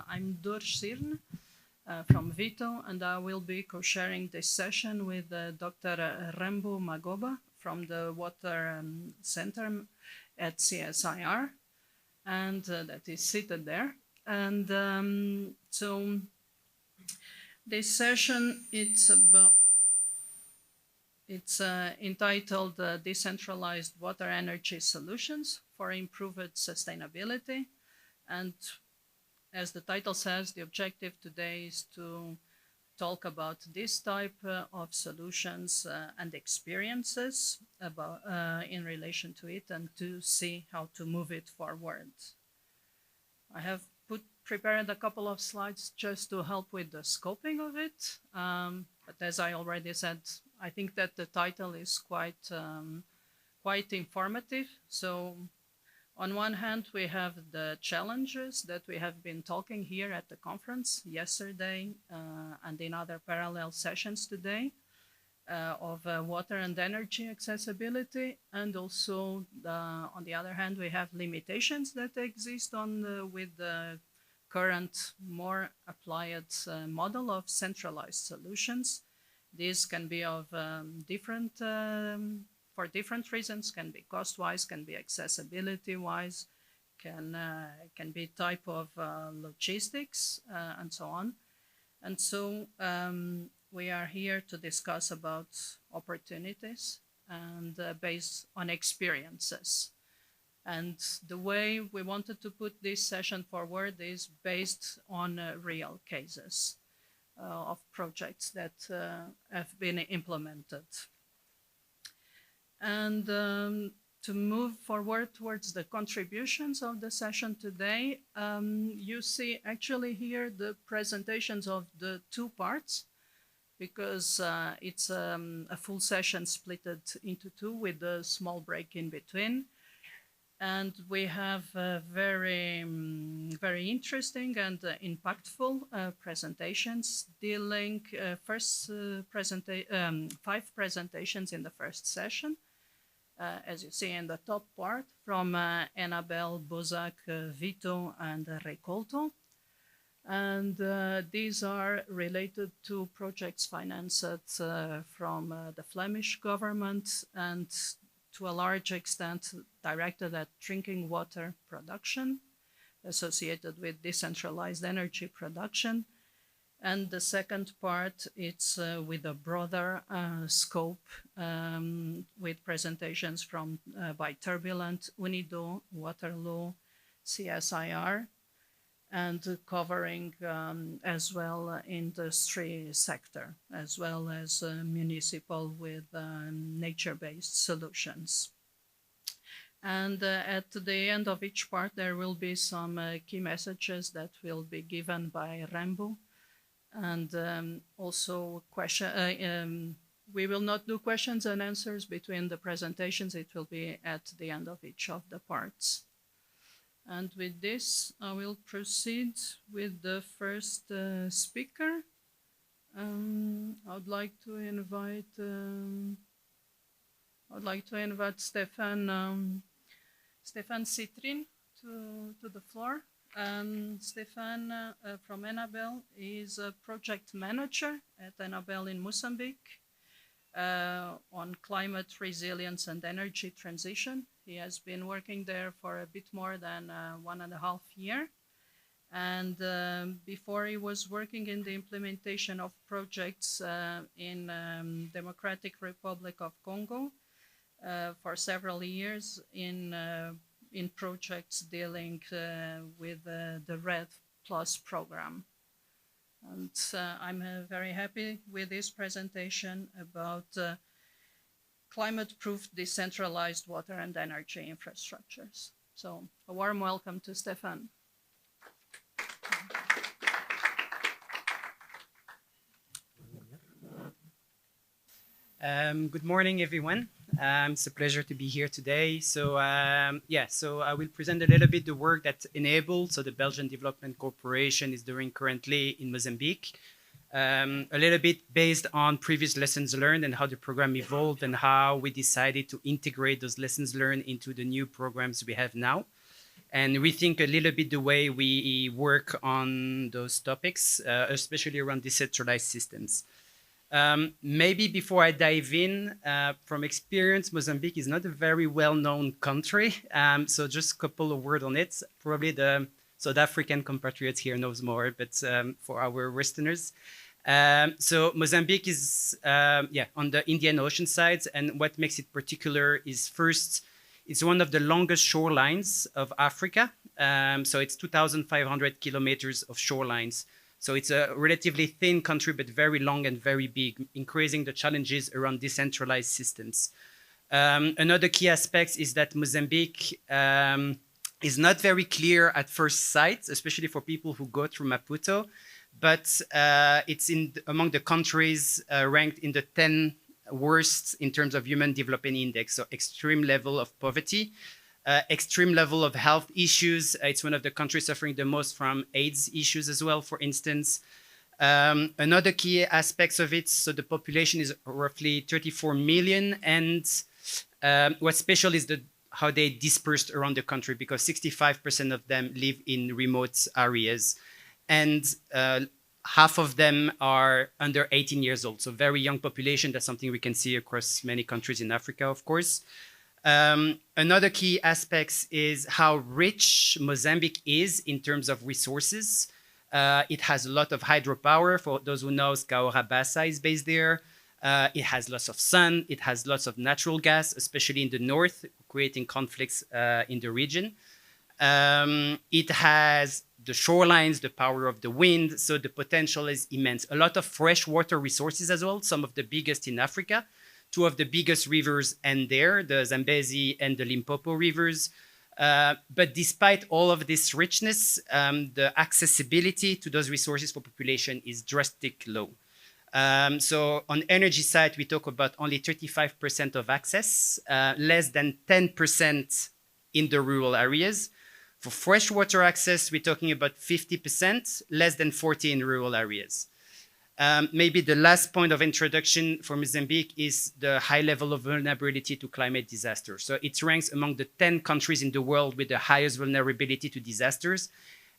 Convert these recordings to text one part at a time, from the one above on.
I'm Dur Sirn from Vito, and I will be co-sharing this session with Dr. Rembo Magoba from the Water Center at CSIR, and that is seated there. And so this session, it's entitled Decentralized Water-Energy Solutions for Improved Sustainability. And as the title says, the objective today is to talk about this type of solutions and experiences in relation to it, and to see how to move it forward. I have prepared a couple of slides just to help with the scoping of it. But as I already said, I think that the title is quite informative. So on one hand, we have the challenges that we have been talking here at the conference yesterday and in other parallel sessions today of water and energy accessibility. And also, on the other hand, we have limitations that exist with the current more applied model of centralized solutions. These can be of for different reasons, can be cost-wise, can be accessibility-wise, can be type of logistics, and so on. And so we are here to discuss about opportunities and based on experiences. And the way we wanted to put this session forward is based on real cases of projects that have been implemented. And to move forward towards the contributions of the session today, you see actually here the presentations of the two parts, because it's a full session split into two with a small break in between. And we have very interesting and impactful presentations dealing 5 presentations in the first session. As you see in the top part, from Annabelle, Bozak, Vito, and Recolto. And these are related to projects financed from the Flemish government, and to a large extent directed at drinking water production associated with decentralized energy production. And the second part, it's with a broader scope, with presentations from by Turbulent, Unido, Waterloo, CSIR, and covering as well industry sector, as well as municipal with nature-based solutions. And at the end of each part, there will be some key messages that will be given by Rembo. And also we will not do questions and answers between the presentations. It will be at the end of each of the parts. And with this, I will proceed with the first speaker. I would like to invite Stefan Citrin to the floor. Stefan from Annabelle is a project manager at Annabelle in Mozambique on climate resilience and energy transition. He has been working there for a bit more than 1.5 years. And before, he was working in the implementation of projects in Democratic Republic of Congo for several years in projects dealing with the RED Plus program. And I'm very happy with this presentation about climate-proof decentralized water and energy infrastructures. So a warm welcome to Stefan. Good morning, everyone. It's a pleasure to be here today. So I will present a little bit the work that Enable, so the Belgian Development Corporation, is doing currently in Mozambique. A little bit based on previous lessons learned and how the program evolved and how we decided to integrate those lessons learned into the new programs we have now. and rethink a little bit the way we work on those topics, especially around decentralized systems. Maybe before I dive in, from experience, Mozambique is not a very well-known country. So just a couple of words on it. Probably the South African compatriots here knows more, but for our Westerners. So Mozambique is on the Indian Ocean side, and what makes it particular is first, it's one of the longest shorelines of Africa. So it's 2,500 kilometers of shorelines. So it's a relatively thin country, but very long and very big, increasing the challenges around decentralized systems. Another key aspect is that Mozambique is not very clear at first sight, especially for people who go through Maputo, but it's among the countries ranked in the 10 worst in terms of Human Development Index, so extreme level of poverty. Extreme level of health issues. It's one of the countries suffering the most from AIDS issues as well, for instance. Another key aspects of it, so the population is roughly 34 million, and what's special is how they dispersed around the country, because 65% of them live in remote areas, and half of them are under 18 years old, so very young population. That's something we can see across many countries in Africa, of course. Another key aspect is how rich Mozambique is in terms of resources. It has a lot of hydropower. For those who know, Cahora Bassa is based there. It has lots of sun. It has lots of natural gas, especially in the north, creating conflicts in the region. It has the shorelines, the power of the wind, so the potential is immense. A lot of freshwater resources as well, some of the biggest in Africa. Two of the biggest rivers end there, the Zambezi and the Limpopo rivers. But despite all of this richness, the accessibility to those resources for population is drastically low. So on energy side, we talk about only 35% of access, less than 10% in the rural areas. For freshwater access, we're talking about 50%, less than 40% in rural areas. Maybe the last point of introduction for Mozambique is the high level of vulnerability to climate disaster. So it ranks among the 10 countries in the world with the highest vulnerability to disasters.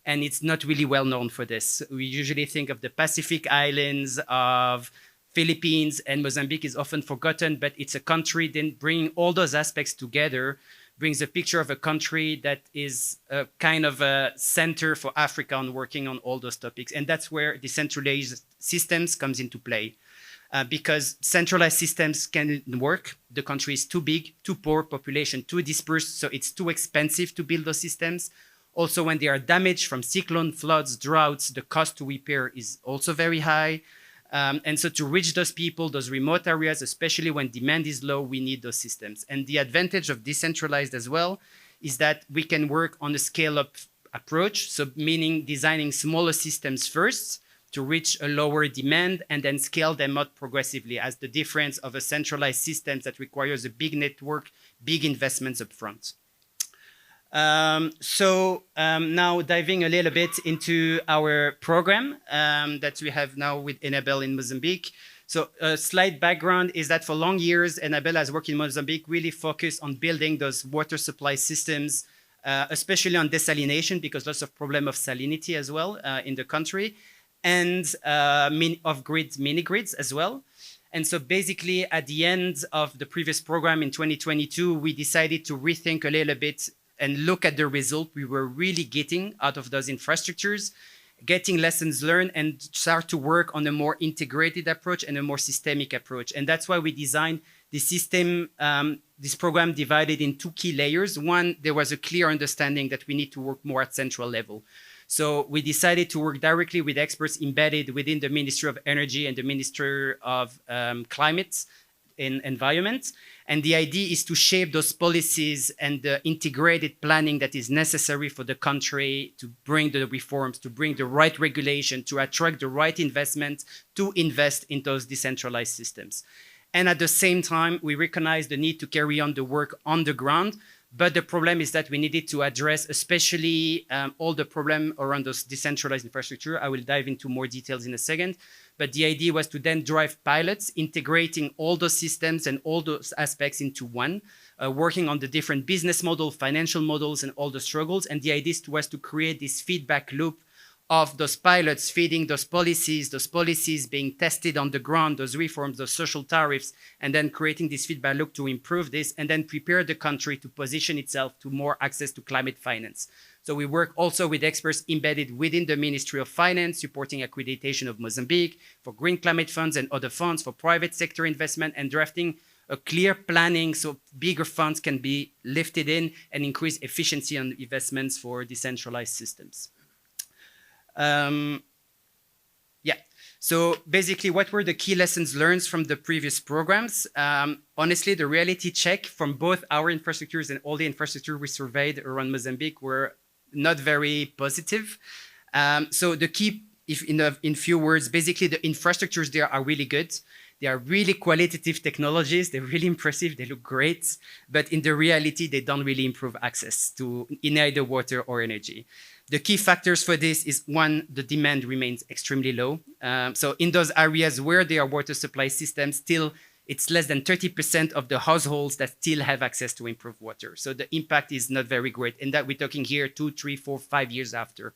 And it's not really well known for this. We usually think of the Pacific Islands, of Philippines, and Mozambique is often forgotten, but it's a country then bringing all those aspects together brings a picture of a country that is a kind of a center for Africa on working on all those topics. And that's where decentralized systems comes into play. Because centralized systems can work. The country is too big, too poor, population too dispersed, so it's too expensive to build those systems. Also, when they are damaged from cyclone, floods, droughts, the cost to repair is also very high. And so to reach those people, those remote areas, especially when demand is low, we need those systems. And the advantage of decentralized as well is that we can work on a scale-up approach. So meaning designing smaller systems first to reach a lower demand and then scale them up progressively, as the difference of a centralized system that requires a big network, big investments up front. Now diving a little bit into our program that we have now with Enabel in Mozambique. So a slight background is that for long years, Enabel has worked in Mozambique, really focused on building those water supply systems, especially on desalination, because lots of problem of salinity as well in the country, and off-grid mini-grids as well. And so basically at the end of the previous program in 2022, we decided to rethink a little bit and look at the result we were really getting out of those infrastructures, getting lessons learned, and start to work on a more integrated approach and a more systemic approach. And that's why we designed the system, this program divided in two key layers. One, there was a clear understanding that we need to work more at central level. So we decided to work directly with experts embedded within the Ministry of Energy and the Ministry of Climate and Environment. And the idea is to shape those policies and the integrated planning that is necessary for the country to bring the reforms, to bring the right regulation, to attract the right investment, to invest in those decentralized systems. And at the same time, we recognize the need to carry on the work on the ground But the problem is that we needed to address especially all the problem around those decentralized infrastructure. I will dive into more details in a second. But the idea was to then drive pilots, integrating all those systems and all those aspects into one, working on the different business model, financial models, and all the struggles. And the idea was to create this feedback loop of those pilots feeding those policies being tested on the ground, those reforms, those social tariffs, and then creating this feedback loop to improve this, and then prepare the country to position itself to more access to climate finance. So we work also with experts embedded within the Ministry of Finance, supporting accreditation of Mozambique for green climate funds and other funds for private sector investment, and drafting a clear planning so bigger funds can be lifted in and increase efficiency on investments for decentralized systems. So basically, what were the key lessons learned from the previous programs? Honestly, the reality check from both our infrastructures and all the infrastructure we surveyed around Mozambique were not very positive. So the key, if in few words, basically the infrastructures there are really good. They are really qualitative technologies. They're really impressive. They look great. But in the reality, they don't really improve access to in either water or energy. The key factors for this is, one, the demand remains extremely low. So in those areas where there are water supply systems, still it's less than 30% of the households that still have access to improved water. So the impact is not very great. And that we're talking here 2, 3, 4, 5 years after.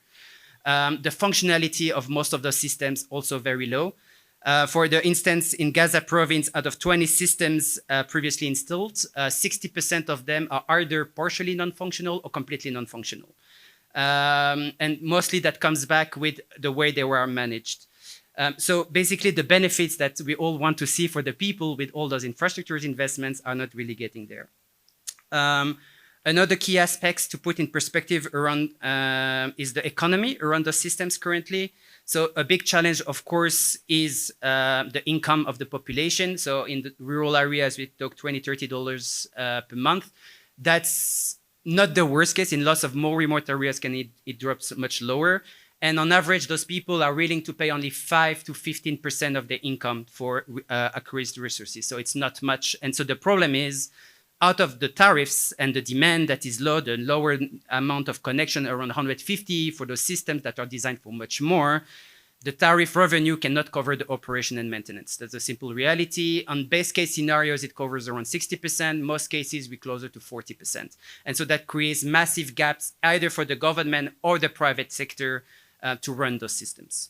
The functionality of most of those systems also very low. For the instance, in Gaza province, out of 20 systems previously installed, 60% of them are either partially non-functional or completely non-functional. And mostly that comes back with the way they were managed. So basically the benefits that we all want to see for the people with all those infrastructure investments are not really getting there. Another key aspects to put in perspective around is the economy around the systems currently. So a big challenge, of course, is the income of the population. So in the rural areas, we talk $20, $30 per month. That's not the worst case. In lots of more remote areas, it drops much lower. And on average, those people are willing to pay only 5 to 15% of their income for accrued resources. So it's not much. And so the problem is, out of the tariffs and the demand that is low, the lower amount of connection, around 150 for those systems that are designed for much more, the tariff revenue cannot cover the operation and maintenance. That's a simple reality. On base case scenarios, it covers around 60%. Most cases, we're closer to 40%. And so that creates massive gaps either for the government or the private sector to run those systems.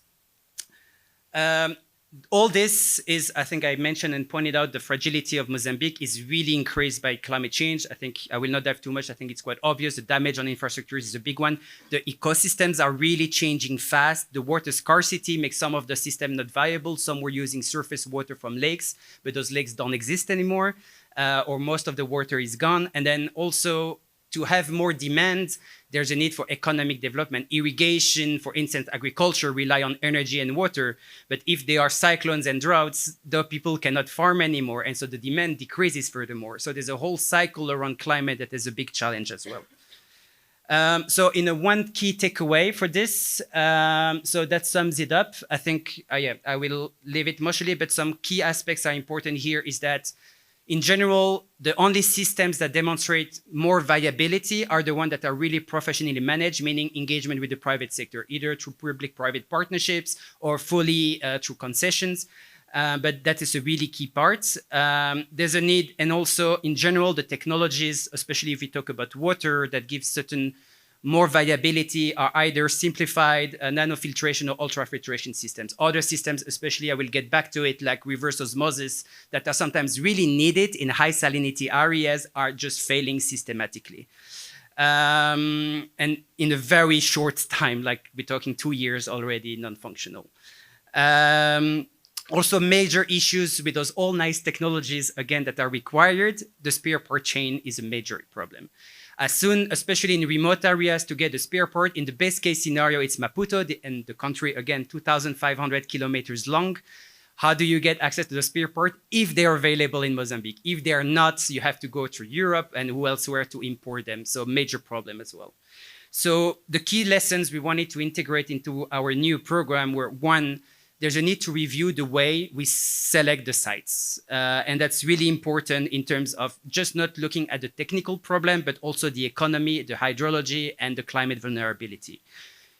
All this is, I think I mentioned and pointed out, the fragility of Mozambique is really increased by climate change. I think I will not dive too much. I think it's quite obvious. The damage on infrastructures is a big one. The ecosystems are really changing fast. The water scarcity makes some of the system not viable. Some were using surface water from lakes, but those lakes don't exist anymore, or most of the water is gone. And then also, to have more demand, there's a need for economic development. Irrigation, for instance, agriculture rely on energy and water. But if there are cyclones and droughts, the people cannot farm anymore. And so the demand decreases furthermore. So there's a whole cycle around climate that is a big challenge as well. So in a one key takeaway for this, so that sums it up. I think, I will leave it mostly, but some key aspects are important here is that in general, the only systems that demonstrate more viability are the ones that are really professionally managed, meaning engagement with the private sector, either through public-private partnerships or fully through concessions. But that is a really key part. There's a need, and also in general, the technologies, especially if we talk about water, that give certain more viability are either simplified nanofiltration or ultrafiltration systems. Other systems, especially I will get back to it, like reverse osmosis, that are sometimes really needed in high salinity areas are just failing systematically. And in a very short time, like we're talking 2 years already non-functional. Also major issues with those all nice technologies, again, that are required, the spare part chain is a major problem. As soon, especially in remote areas, to get a spare part, in the best case scenario, it's Maputo, and the country, again, 2,500 kilometers long. How do you get access to the spare part if they're available in Mozambique? If they're not, you have to go through Europe and who elsewhere to import them. So major problem as well. So the key lessons we wanted to integrate into our new program were, one, there's a need to review the way we select the sites. And that's really important in terms of just not looking at the technical problem, but also the economy, the hydrology, and the climate vulnerability.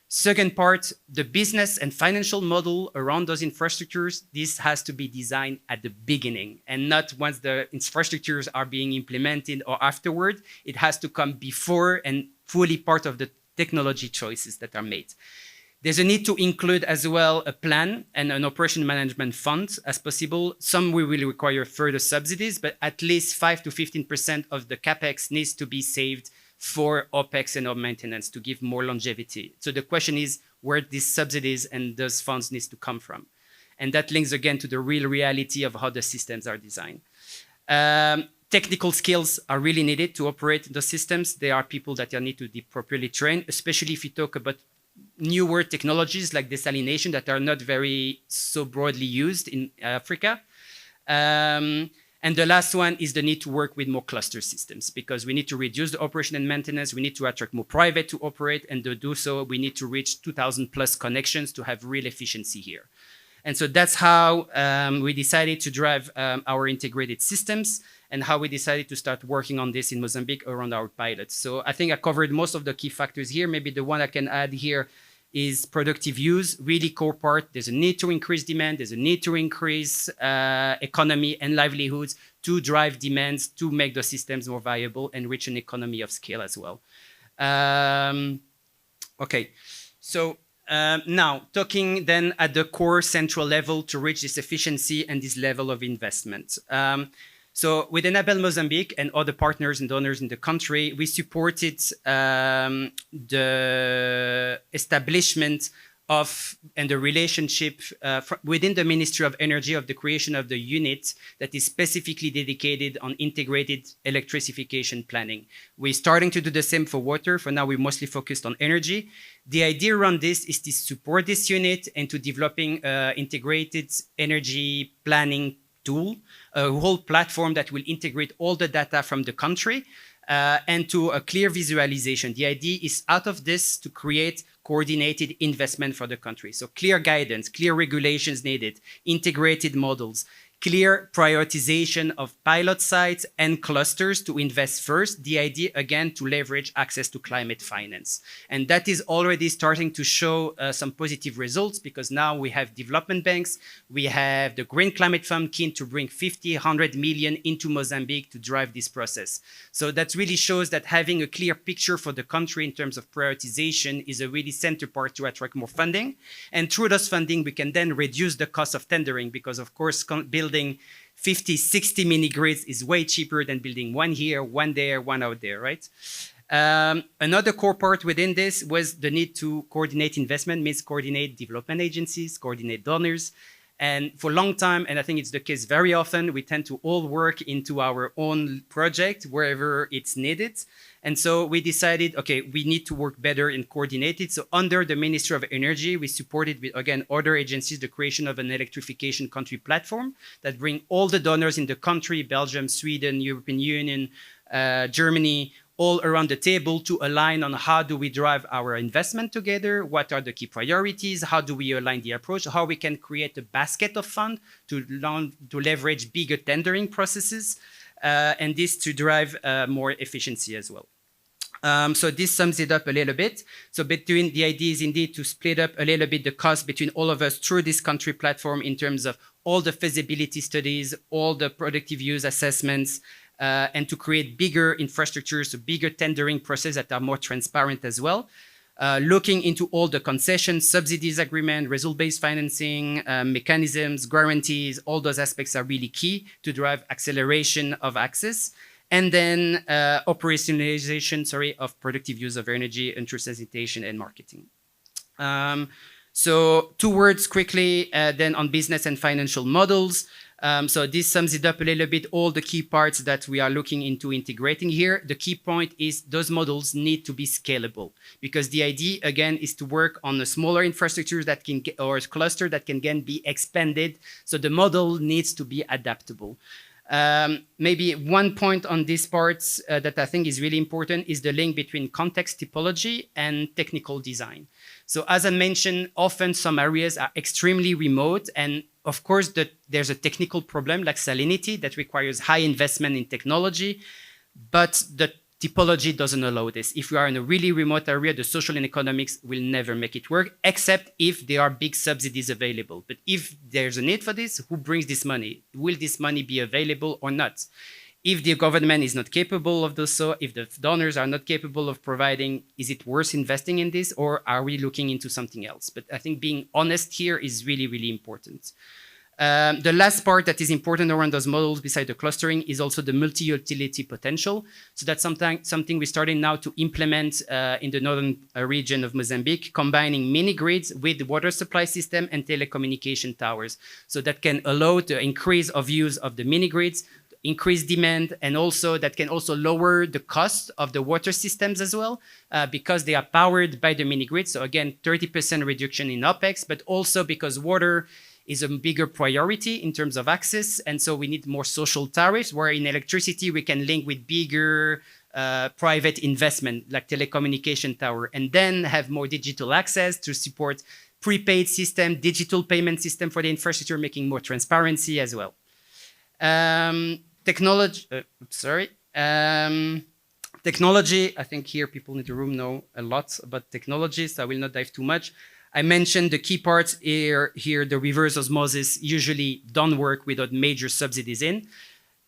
Second part, the business and financial model around those infrastructures, this has to be designed at the beginning and not once the infrastructures are being implemented or afterward. It has to come before and fully part of the technology choices that are made. There's a need to include as well a plan and an operation management fund as possible. Some we will require further subsidies, but at least 5 to 15% of the capex needs to be saved for OPEX and maintenance to give more longevity. So the question is where these subsidies and those funds needs to come from. And that links again to the real reality of how the systems are designed. Technical skills are really needed to operate the systems. There are people that need to be properly trained, especially if you talk about newer technologies like desalination that are not very so broadly used in Africa. And the last one is the need to work with more cluster systems because we need to reduce the operation and maintenance. We need to attract more private to operate, and to do so, we need to reach 2,000 plus connections to have real efficiency here. And so that's how we decided to drive our integrated systems and how we decided to start working on this in Mozambique around our pilots. So I think I covered most of the key factors here. Maybe the one I can add here is productive use, really core part. There's a need to increase demand. There's a need to increase economy and livelihoods to drive demands, to make the systems more viable and reach an economy of scale as well. Okay, so now talking then at the core central level to reach this efficiency and this level of investment. So with Enabel Mozambique and other partners and donors in the country, we supported the establishment of and the relationship within the Ministry of Energy of the creation of the unit that is specifically dedicated on integrated electrification planning. We're starting to do the same for water. For now, we're mostly focused on energy. The idea around this is to support this unit and to developing integrated energy planning tool, a whole platform that will integrate all the data from the country and to a clear visualization. The idea is out of this to create coordinated investment for the country. So clear guidance, clear regulations needed, integrated models, clear prioritization of pilot sites and clusters to invest first. The idea, again, to leverage access to climate finance. And that is already starting to show some positive results because now we have development banks. We have the Green Climate Fund keen to bring 50, 100 million into Mozambique to drive this process. So that really shows that having a clear picture for the country in terms of prioritization is a really center part to attract more funding. And through those funding, we can then reduce the cost of tendering because, of course, building 50, 60 mini grids is way cheaper than building one here, one there, one out there, right? Another core part within this was the need to coordinate investment, means coordinate development agencies, coordinate donors. And for a long time, and I think it's the case very often, we tend to all work into our own project wherever it's needed. And so we decided, okay, we need to work better and coordinate it. So under the Ministry of Energy, we supported with, again, other agencies, the creation of an electrification country platform that bring all the donors in the country, Belgium, Sweden, European Union, Germany, all around the table to align on how do we drive our investment together, what are the key priorities, how do we align the approach, how we can create a basket of funds to leverage bigger tendering processes, and this to drive more efficiency as well. So this sums it up a little bit. So between the idea is indeed to split up a little bit the cost between all of us through this country platform in terms of all the feasibility studies, all the productive use assessments, and to create bigger infrastructures, so bigger tendering processes that are more transparent as well. Looking into all the concessions, subsidies agreement, result-based financing, mechanisms, guarantees, all those aspects are really key to drive acceleration of access. And then operationalization, of productive use of energy, intrasensitization, and marketing. So 2 words quickly, then on business and financial models. So this sums it up a little bit, all the key parts that we are looking into integrating here. The key point is those models need to be scalable because the idea, again, is to work on a smaller infrastructure that can get, or a cluster that can again be expanded. So the model needs to be adaptable. Maybe one point on this part that I think is really important is the link between context typology and technical design. So as I mentioned, often some areas are extremely remote, and of course there's a technical problem like salinity that requires high investment in technology, but the typology doesn't allow this. If you are in a really remote area, the social and economics will never make it work, except if there are big subsidies available. But if there's a need for this, who brings this money? Will this money be available or not? If the government is not capable of doing so, if the donors are not capable of providing, is it worth investing in this, or are we looking into something else? But I think being honest here is really, really important. The last part that is important around those models beside the clustering is also the multi-utility potential. So that's something we're starting now to implement in the northern region of Mozambique, combining mini grids with the water supply system and telecommunication towers. So that can allow the increase of use of the mini grids, increase demand, and also that can also lower the cost of the water systems as well, because they are powered by the mini grid. So again, 30% reduction in OpEx, but also because water is a bigger priority in terms of access. And so we need more social tariffs, where in electricity, we can link with bigger private investment like telecommunication tower, and then have more digital access to support prepaid system, digital payment system for the infrastructure, making more transparency as well. Technology, I think here people in the room know a lot about technology, so I will not dive too much. I mentioned the key parts here, the reverse osmosis usually don't work without major subsidies in.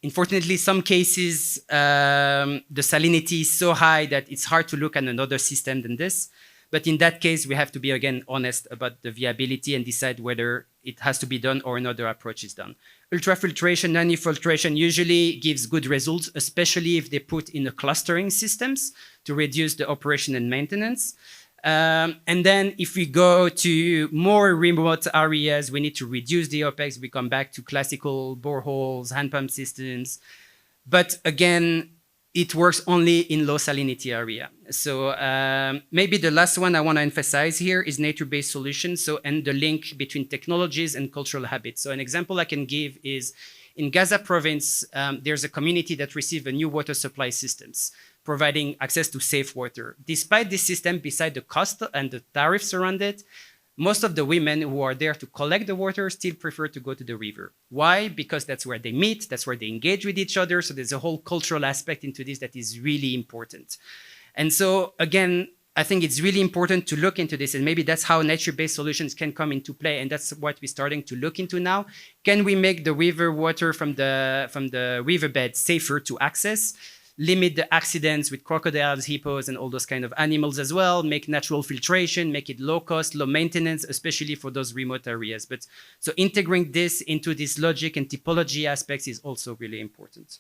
Unfortunately, some cases, the salinity is so high that it's hard to look at another system than this. But in that case, we have to be, again, honest about the viability and decide whether it has to be done or another approach is done. Ultrafiltration, nanofiltration usually gives good results, especially if they put in the clustering systems to reduce the operation and maintenance. And then if we go to more remote areas, we need to reduce the OpEx. We come back to classical boreholes, hand pump systems. But again, it works only in low salinity area. So maybe the last one I want to emphasize here is nature-based solutions. So, and the link between technologies and cultural habits. So an example I can give is in Gaza province, there's a community that received a new water supply systems, providing access to safe water. Despite this system, beside the cost and the tariffs around it, most of the women who are there to collect the water still prefer to go to the river. Why? Because that's where they meet, that's where they engage with each other. So there's a whole cultural aspect into this that is really important. And so again, I think it's really important to look into this, and maybe that's how nature-based solutions can come into play. And that's what we're starting to look into now. Can we make the river water from the riverbed safer to access? Limit the accidents with crocodiles, hippos, and all those kind of animals as well, make natural filtration, make it low cost, low maintenance, especially for those remote areas. But so integrating this into this logic and typology aspects is also really important.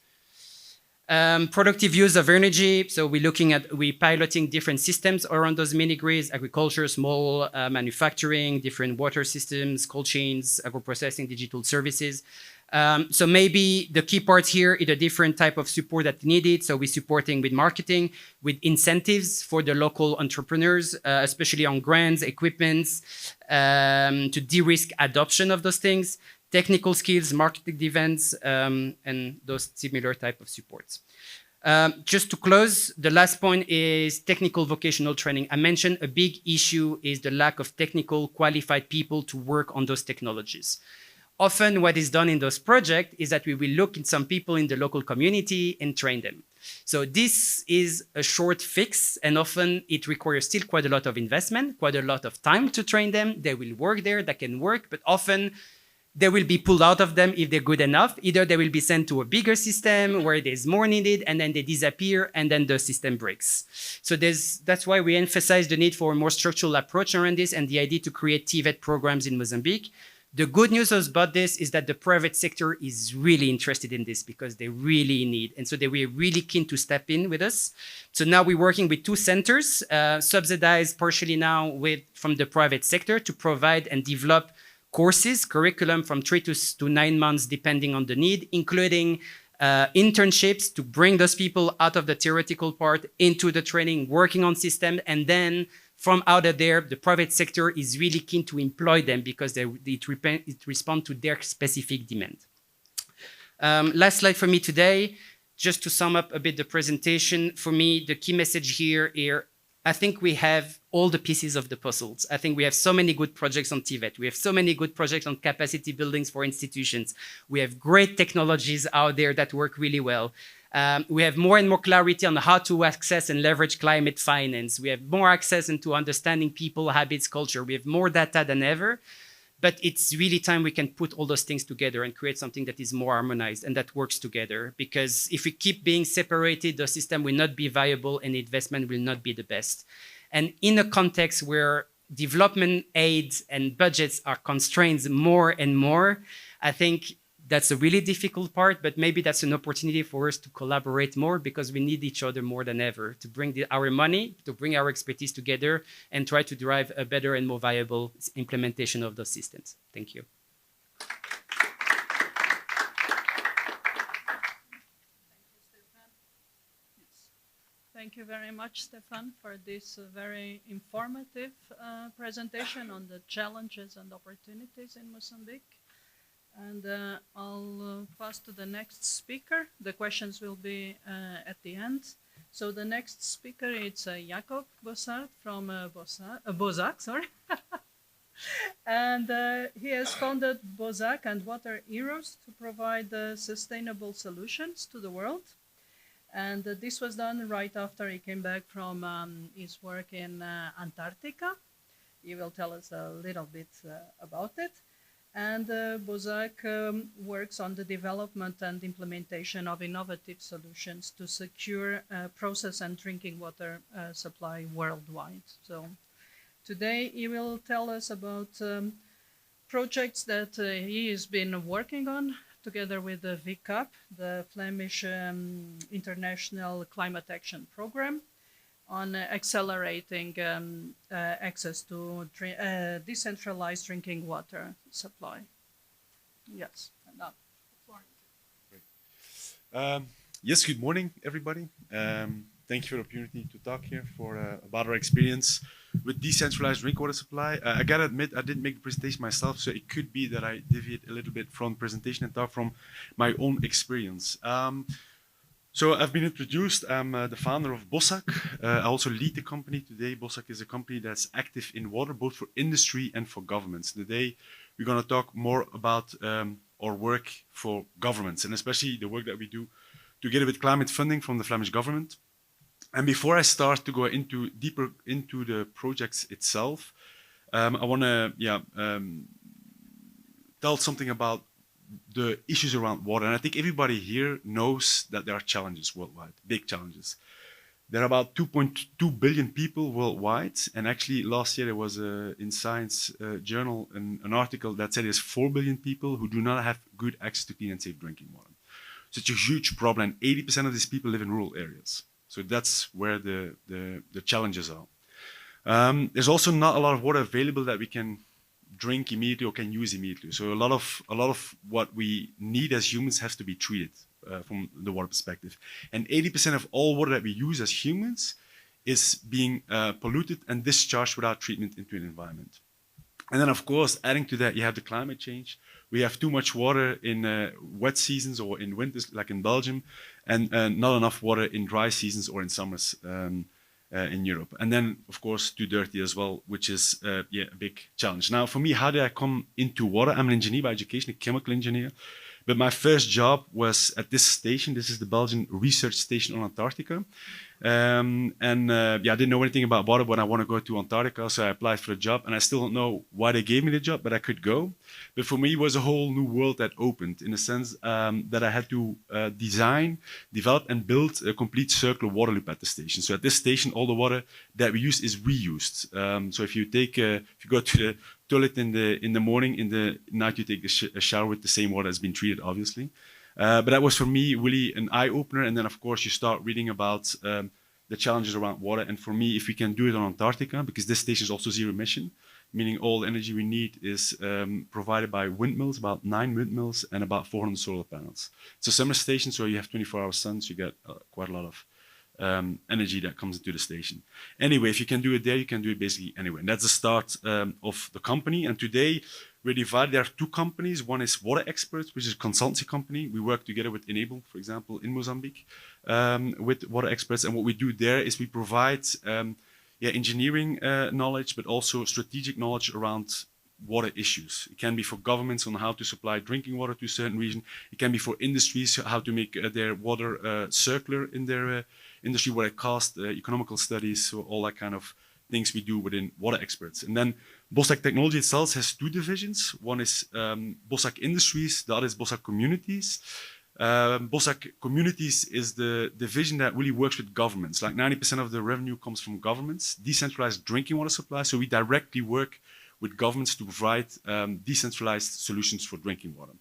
Productive use of energy. So we're piloting different systems around those mini grids, agriculture, small manufacturing, different water systems, cold chains, agro-processing, digital services. So maybe the key parts here is a different type of support that's needed. So we're supporting with marketing, with incentives for the local entrepreneurs, especially on grants, equipments, to de-risk adoption of those things, technical skills, marketing events, and those similar type of supports. Just to close, the last point is technical vocational training. I mentioned a big issue is the lack of technical qualified people to work on those technologies. Often what is done in those projects is that we will look at some people in the local community and train them. So this is a short fix, and often it requires still quite a lot of investment, quite a lot of time to train them. They will work there, that can work, but often they will be pulled out of them if they're good enough. Either they will be sent to a bigger system where there's more needed, and then they disappear, and then the system breaks. So that's why we emphasize the need for a more structural approach around this and the idea to create TVET programs in Mozambique. The good news about this is that the private sector is really interested in this because they really need, and so they were really keen to step in with us. So now we're working with 2 centers, subsidized partially now from the private sector to provide and develop courses, curriculum from 3 to 9 months, depending on the need, including internships to bring those people out of the theoretical part into the training, working on system, and then from out of there, the private sector is really keen to employ them because it responds to their specific demand. Last slide for me today, just to sum up a bit the presentation. For me, the key message here, I think we have all the pieces of the puzzles. I think we have so many good projects on TVET. We have so many good projects on capacity buildings for institutions. We have great technologies out there that work really well. We have more and more clarity on how to access and leverage climate finance. We have more access into understanding people, habits, culture. We have more data than ever. But it's really time we can put all those things together and create something that is more harmonized and that works together. Because if we keep being separated, the system will not be viable and investment will not be the best. And in a context where development aids and budgets are constrained more and more, I think that's a really difficult part, but maybe that's an opportunity for us to collaborate more because we need each other more than ever to bring our money, to bring our expertise together and try to drive a better and more viable implementation of those systems. Thank you. Thank you very much, Stefan, for this very informative presentation on the challenges and opportunities in Mozambique. And I'll pass to the next speaker. The questions will be at the end. So the next speaker is Jacob Bossart from Bozak, sorry. And he has founded Bozak and Water Heroes to provide sustainable solutions to the world. And this was done right after he came back from his work in Antarctica. He will tell us a little bit about it. And Bozak works on the development and implementation of innovative solutions to secure process and drinking water supply worldwide. So today he will tell us about projects that he has been working on together with the FICAP, the Flemish International Climate Action Program, on accelerating access to decentralized drinking water supply. Yes, and now. Yes, good morning, everybody. Thank you for the opportunity to talk here about our experience with decentralized drinking water supply. I gotta admit, I didn't make the presentation myself, so it could be that I deviate a little bit from the presentation and talk from my own experience. So I've been introduced. I'm the founder of Bozak. I also lead the company today. Bozak is a company that's active in water, both for industry and for governments. Today, we're going to talk more about our work for governments, and especially the work that we do together with climate funding from the Flemish government. And before I start to go deeper into the projects itself, I want to tell something about the issues around water. And I think everybody here knows that there are challenges worldwide, big challenges. There are about 2.2 billion people worldwide. And actually last year there was in Science Journal an article that said there's 4 billion people who do not have good access to clean and safe drinking water. So it's a huge problem. 80% of these people live in rural areas. So that's where the challenges are. There's also not a lot of water available that we can drink immediately or can use immediately. So a lot of what we need as humans has to be treated from the water perspective. And 80% of all water that we use as humans is being polluted and discharged without treatment into an environment. And then of course, adding to that, you have the climate change. We have too much water in wet seasons or in winters, like in Belgium, and not enough water in dry seasons or in summers in Europe. And then, of course, too dirty as well, which is a big challenge. Now, for me, how did I come into water? I'm an engineer by education, a chemical engineer. But my first job was at this station. This is the Belgian research station on Antarctica. I didn't know anything about water when I want to go to Antarctica, so I applied for a job, and I still don't know why they gave me the job, but I could go. But for me, it was a whole new world that opened, in the sense that I had to design, develop, and build a complete circular water loop at the station. So at this station, all the water that we use is reused. So if you go to the toilet in the morning, in the night you take a shower with the same water that's been treated, obviously. But that was for me really an eye-opener. And then, of course, you start reading about the challenges around water. And for me, if we can do it on Antarctica, because this station is also zero emission, meaning all the energy we need is provided by windmills, about 9 windmills and about 400 solar panels. It's a summer station, so you have 24-hour sun, so you get quite a lot of energy that comes into the station. Anyway, if you can do it there, you can do it basically anywhere. And that's the start of the company. And today we're divided. There are two companies. One is Water Experts, which is a consultancy company. We work together with Enable, for example, in Mozambique, with Water Experts. And what we do there is we provide engineering knowledge, but also strategic knowledge around water issues. It can be for governments on how to supply drinking water to a certain region. It can be for industries, how to make their water circular in their industry, what it costs, economical studies, so all that kind of things we do within Water Experts. And then Bossak Technology itself has two divisions. One is Bossak Industries, the other is Bossak Communities. Bossak Communities is the division that really works with governments. Like 90% of the revenue comes from governments, decentralized drinking water supply. So we directly work with governments to provide decentralized solutions for drinking water.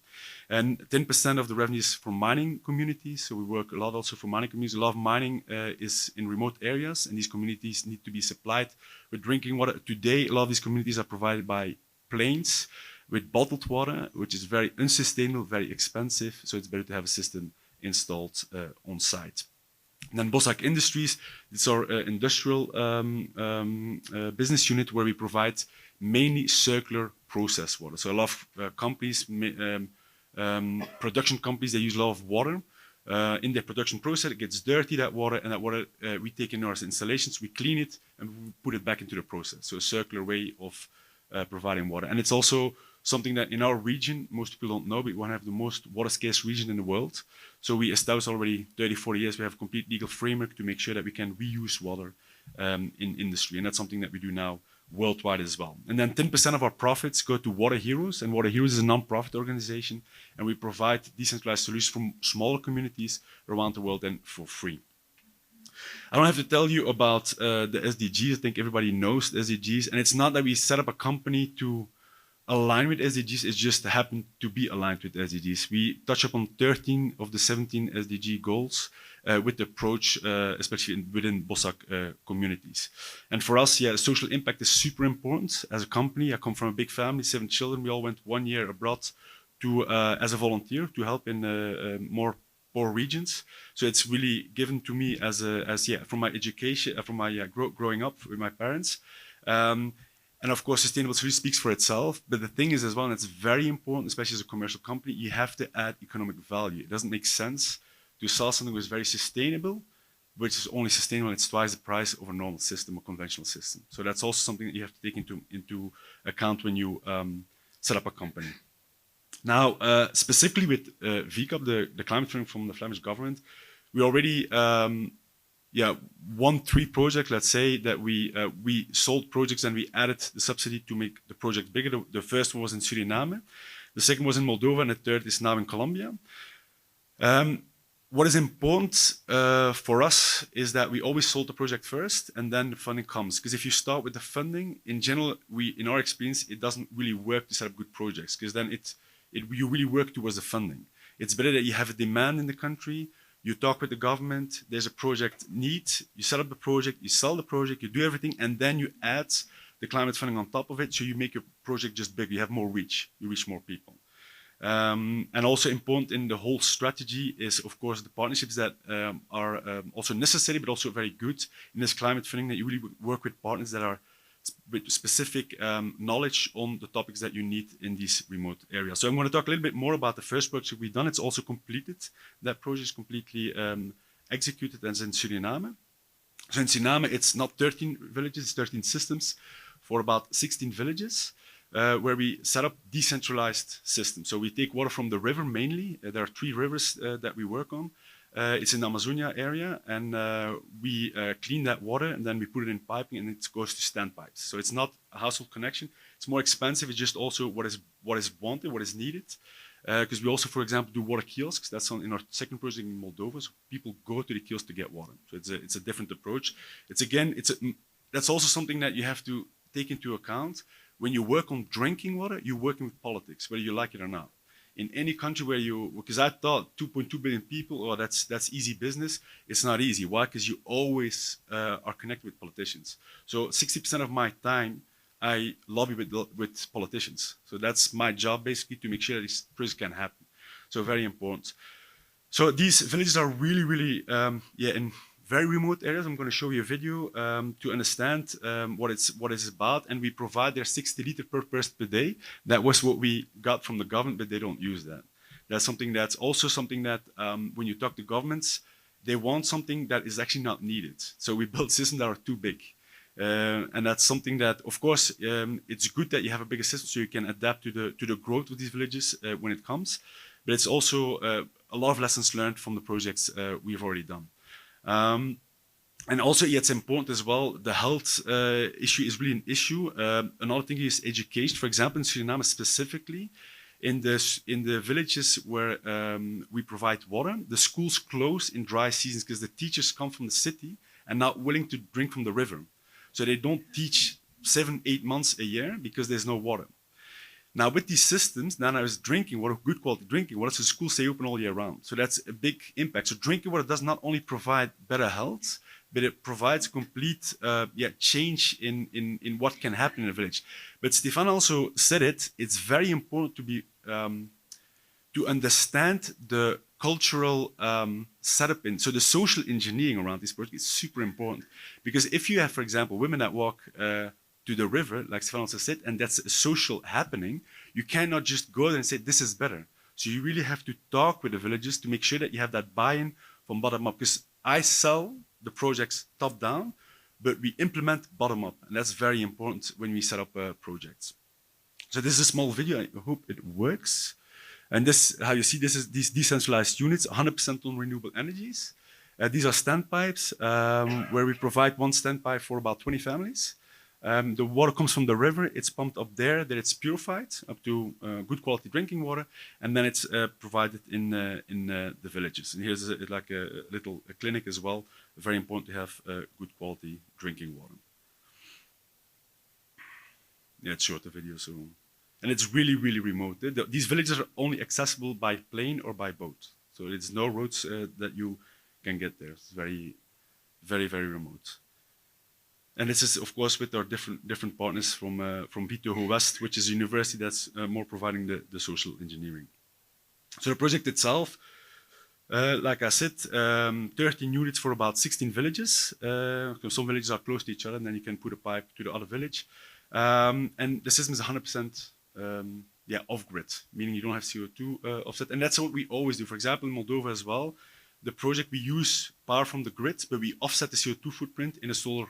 And 10% of the revenue is from mining communities. So we work a lot also for mining communities. A lot of mining is in remote areas, and these communities need to be supplied with drinking water. Today, a lot of these communities are provided by planes with bottled water, which is very unsustainable, very expensive. So it's better to have a system installed on site. And then Bossak Industries, it's our industrial business unit where we provide mainly circular process water. So a lot of companies, production companies, they use a lot of water in their production process. It gets dirty, that water, and that water we take in our installations, we clean it, and we put it back into the process. So a circular way of providing water. And it's also something that in our region, most people don't know, but we want to have the most water scarce region in the world. So we established already 30, 40 years, we have a complete legal framework to make sure that we can reuse water in industry. And that's something that we do now worldwide as well. And then 10% of our profits go to Water Heroes, and Water Heroes is a non-profit organization, and we provide decentralized solutions from smaller communities around the world and for free. I don't have to tell you about the SDGs. I think everybody knows the SDGs, and it's not that we set up a company to align with SDGs, it just happened to be aligned with SDGs. We touch upon 13 of the 17 SDG goals with the approach, especially within Bossak communities. And for us, yeah, social impact is super important. As a company, I come from a big family, 7 children. We all went 1 year abroad to as a volunteer to help in more poor regions. So it's really given to me from my education, from my growing up with my parents. And of course, sustainable solution speaks for itself. But the thing is as well, and it's very important, especially as a commercial company, you have to add economic value. It doesn't make sense to sell something that is very sustainable, which is only sustainable, it's twice the price of a normal system, a conventional system. So that's also something that you have to take into account when you set up a company. Now, specifically with FICAP, the climate fund from the Flemish government, we already won 3 projects. Let's say that we sold projects and we added the subsidy to make the project bigger. The first one was in Suriname, the second was in Moldova, and the third is now in Colombia. What is important for us is that we always sold the project first and then the funding comes. Because if you start with the funding, in general, in our experience, it doesn't really work to set up good projects, because then you really work towards the funding. It's better that you have a demand in the country, you talk with the government, there's a project need, you set up the project, you sell the project, you do everything, and then you add the climate funding on top of it, so you make your project just bigger, you have more reach, you reach more people. And also important in the whole strategy is, of course, the partnerships that are also necessary, but also very good in this climate funding, that you really work with partners that are with specific knowledge on the topics that you need in these remote areas. So I'm going to talk a little bit more about the first project we've done. It's also completed. That project is completely executed, and it's in Suriname. So in Suriname, it's not 13 villages, it's 13 systems for about 16 villages. Where we set up decentralized systems. So we take water from the river mainly. There are 3 rivers that we work on. It's in the Amazonia area, and we clean that water, and then we put it in piping, and it goes to standpipes. So it's not a household connection. It's more expensive. It's just also what is wanted, what is needed. Because we also, for example, do water kiosks. That's in our second project in Moldova. So people go to the kiosk to get water. So it's a different approach. That's also something that you have to take into account. When you work on drinking water, you're working with politics, whether you like it or not. In any country because I thought 2.2 billion people, that's easy business. It's not easy. Why? Because you always are connected with politicians. So 60% of my time, I lobby with politicians. So that's my job, basically, to make sure that this project can happen. So very important. So these villages are really, really in very remote areas. I'm going to show you a video to understand what it's about, and we provide there 60 liters per person per day. That was what we got from the government, but they don't use that. That's also something that when you talk to governments, they want something that is actually not needed. So we build systems that are too big. And that's something that, of course, it's good that you have a bigger system so you can adapt to the growth of these villages when it comes. But it's also a lot of lessons learned from the projects we've already done. And also, it's important as well, the health issue is really an issue. Another thing is education. For example, in Suriname specifically, in the villages where we provide water, the schools close in dry seasons because the teachers come from the city and not willing to drink from the river. So they don't teach 7-8 months a year because there's no water. Now with these systems, now there's drinking water, good quality drinking water, so schools stay open all year round. So that's a big impact. So drinking water does not only provide better health, but it provides complete change in what can happen in a village. But Stefan also said it's very important to be to understand the cultural setup so the social engineering around this project is super important. Because if you have, for example, women that walk to the river, like Stefan also said, and that's a social happening, you cannot just go there and say, this is better. So you really have to talk with the villages to make sure that you have that buy-in from bottom up. Because I sell the projects top down, but we implement bottom up. And that's very important when we set up projects. So this is a small video. I hope it works. And this, how you see, this is these decentralized units, 100% on renewable energies. These are standpipes where we provide one standpipe for about 20 families. The water comes from the river, it's pumped up there, then it's purified up to good quality drinking water, and then it's provided in the villages. And here's like a little clinic as well. Very important to have good quality drinking water. Yeah, it's short, the video, so. And it's really, really remote. These villages are only accessible by plane or by boat. So it's no roads that you can get there. It's very, very, very remote. And this is, of course, with our different partners from Vito West, which is a university that's more providing the social engineering. So the project itself, like I said, 13 units for about 16 villages. Some villages are close to each other, and then you can put a pipe to the other village. And the system is 100% off-grid, meaning you don't have CO2 offset. And that's what we always do. For example, in Moldova as well, the project, we use power from the grid, but we offset the CO2 footprint in a solar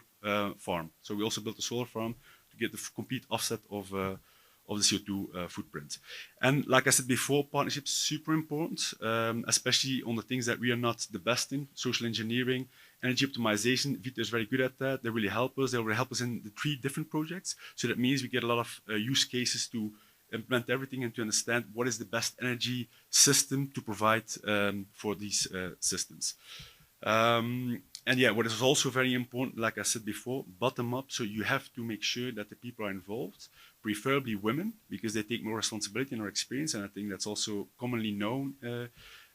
farm. So we also built a solar farm to get the complete offset of the CO2 footprint. And like I said before, partnerships super important, especially on the things that we are not the best in, social engineering, energy optimization. Vito is very good at that. They really help us. They will help us in the 3 different projects. So that means we get a lot of use cases to implement everything and to understand what is the best energy system to provide for these systems. And yeah, what is also very important, like I said before, bottom up. So you have to make sure that the people are involved, preferably women, because they take more responsibility and more experience. And I think that's also commonly known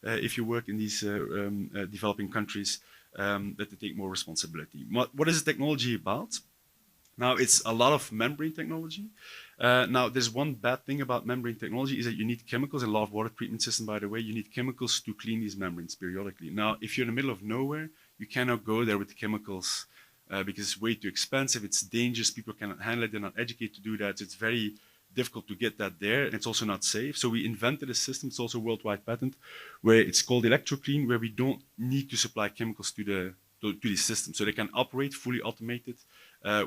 if you work in these developing countries, that they take more responsibility. What is the technology about? Now, it's a lot of membrane technology. Now, there's one bad thing about membrane technology is that you need chemicals. In a lot of water treatment systems, by the way, you need chemicals to clean these membranes periodically. Now, if you're in the middle of nowhere, you cannot go there with the chemicals because it's way too expensive. It's dangerous. People cannot handle it. They're not educated to do that. So it's very difficult to get that there. And it's also not safe. So we invented a system. It's also a worldwide patent where it's called ElectroClean, where we don't need to supply chemicals to these systems. So they can operate fully automated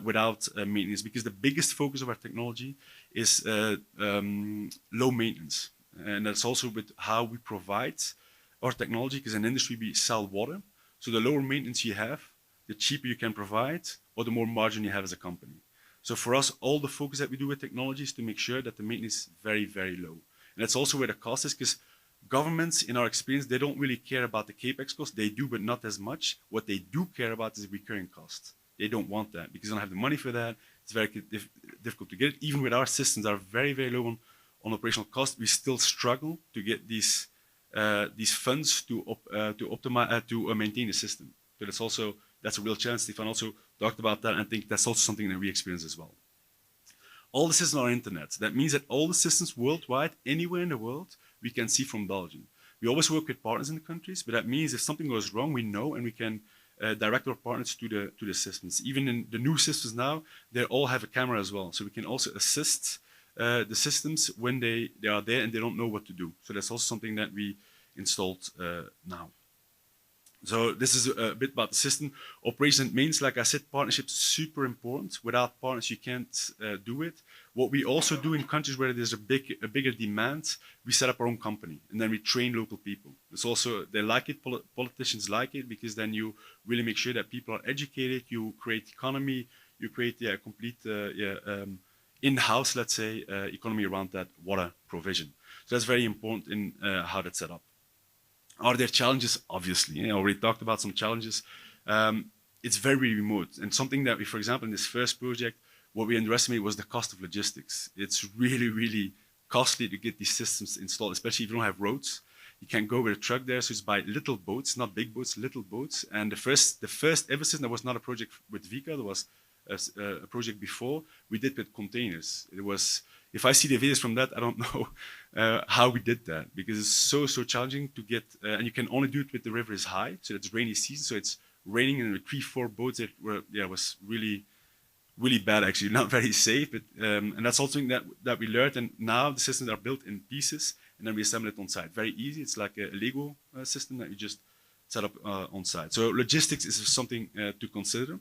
without maintenance, because the biggest focus of our technology is low maintenance. And that's also with how we provide our technology, because in industry we sell water. So the lower maintenance you have, the cheaper you can provide, or the more margin you have as a company. So for us, all the focus that we do with technology is to make sure that the maintenance is very, very low. And that's also where the cost is, because governments, in our experience, they don't really care about the capex cost. They do, but not as much. What they do care about is recurring costs. They don't want that because they don't have the money for that. It's very difficult to get it. Even with our systems that are very, very low on operational cost, we still struggle to get these funds to optimize to maintain the system. So that's a real challenge. Stefan also talked about that, and I think that's also something that we experience as well. All the systems are internet. That means that all the systems worldwide, anywhere in the world, we can see from Belgium. We always work with partners in the countries, but that means if something goes wrong, we know, and we can direct our partners to the systems. Even in the new systems now, they all have a camera as well. So we can also assist the systems when they are there and they don't know what to do. So that's also something that we installed now. So this is a bit about the system. Operation and maintenance, like I said, partnerships are super important. Without partners, you can't do it. What we also do in countries where there's a bigger demand, we set up our own company and then we train local people. It's also, they like it, politicians like it, because then you really make sure that people are educated, you create economy, you create a complete in-house, let's say, economy around that water provision. So that's very important in how that's set up. Are there challenges? Obviously, I already talked about some challenges. It's very remote, and something that we, for example, in this first project, what we underestimated was the cost of logistics. It's really, really costly to get these systems installed, especially if you don't have roads. You can't go with a truck there, so it's by little boats, not big boats, little boats. And the first ever system, that was not a project with FICAP, there was a project before, we did with containers. It was, if I see the videos from that, I don't know how we did that, because it's so challenging to get, and you can only do it when the river is high, so it's rainy season, so it's raining, and the 3-4 boats that were, was really bad actually, not very safe, but and that's also something that we learned, and now the systems are built in pieces, and then we assemble it on site. Very easy, it's like a Lego system that you just set up on site. So logistics is something to consider.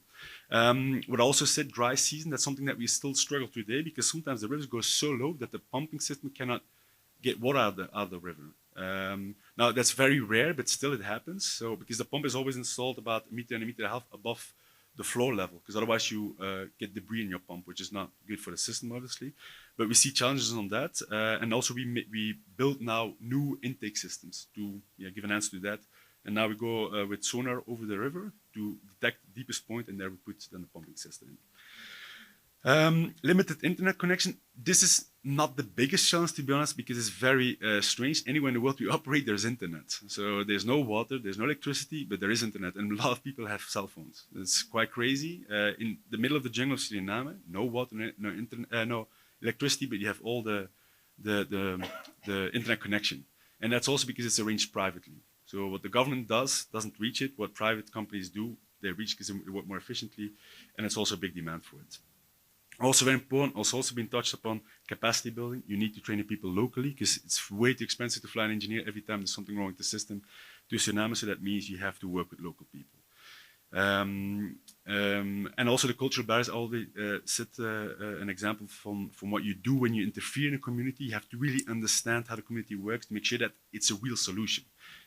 What I also said, dry season, that's something that we still struggle today, because sometimes the rivers go so low that the pumping system cannot get water out of the river. Now that's very rare, but still it happens. So because the pump is always installed about 1 meter and 1.5 meters above the floor level, because otherwise you get debris in your pump, which is not good for the system, obviously. But we see challenges on that, and also we build now new intake systems to give an answer to that. And now we go with sonar over the river to detect the deepest point, and there we put then the pumping system in. Limited internet connection. This is not the biggest challenge, to be honest, because it's very strange. Anywhere in the world we operate, there's internet. So there's no water, there's no electricity, but there is internet, and a lot of people have cell phones. It's quite crazy. In the middle of the jungle of Suriname, no water, no internet, no electricity, but you have all the internet connection, and that's also because it's arranged privately. So what the government doesn't reach it. What private companies do, they reach because they work more efficiently, and it's also a big demand for it. Also very important, also been touched upon, capacity building. You need to train the people locally, because it's way too expensive to fly an engineer every time there's something wrong with the system to Suriname, so that means you have to work with local people. And also the cultural barriers. I already set an example from what you do when you interfere in a community. You have to really understand how the community works to make sure that it's a real solution,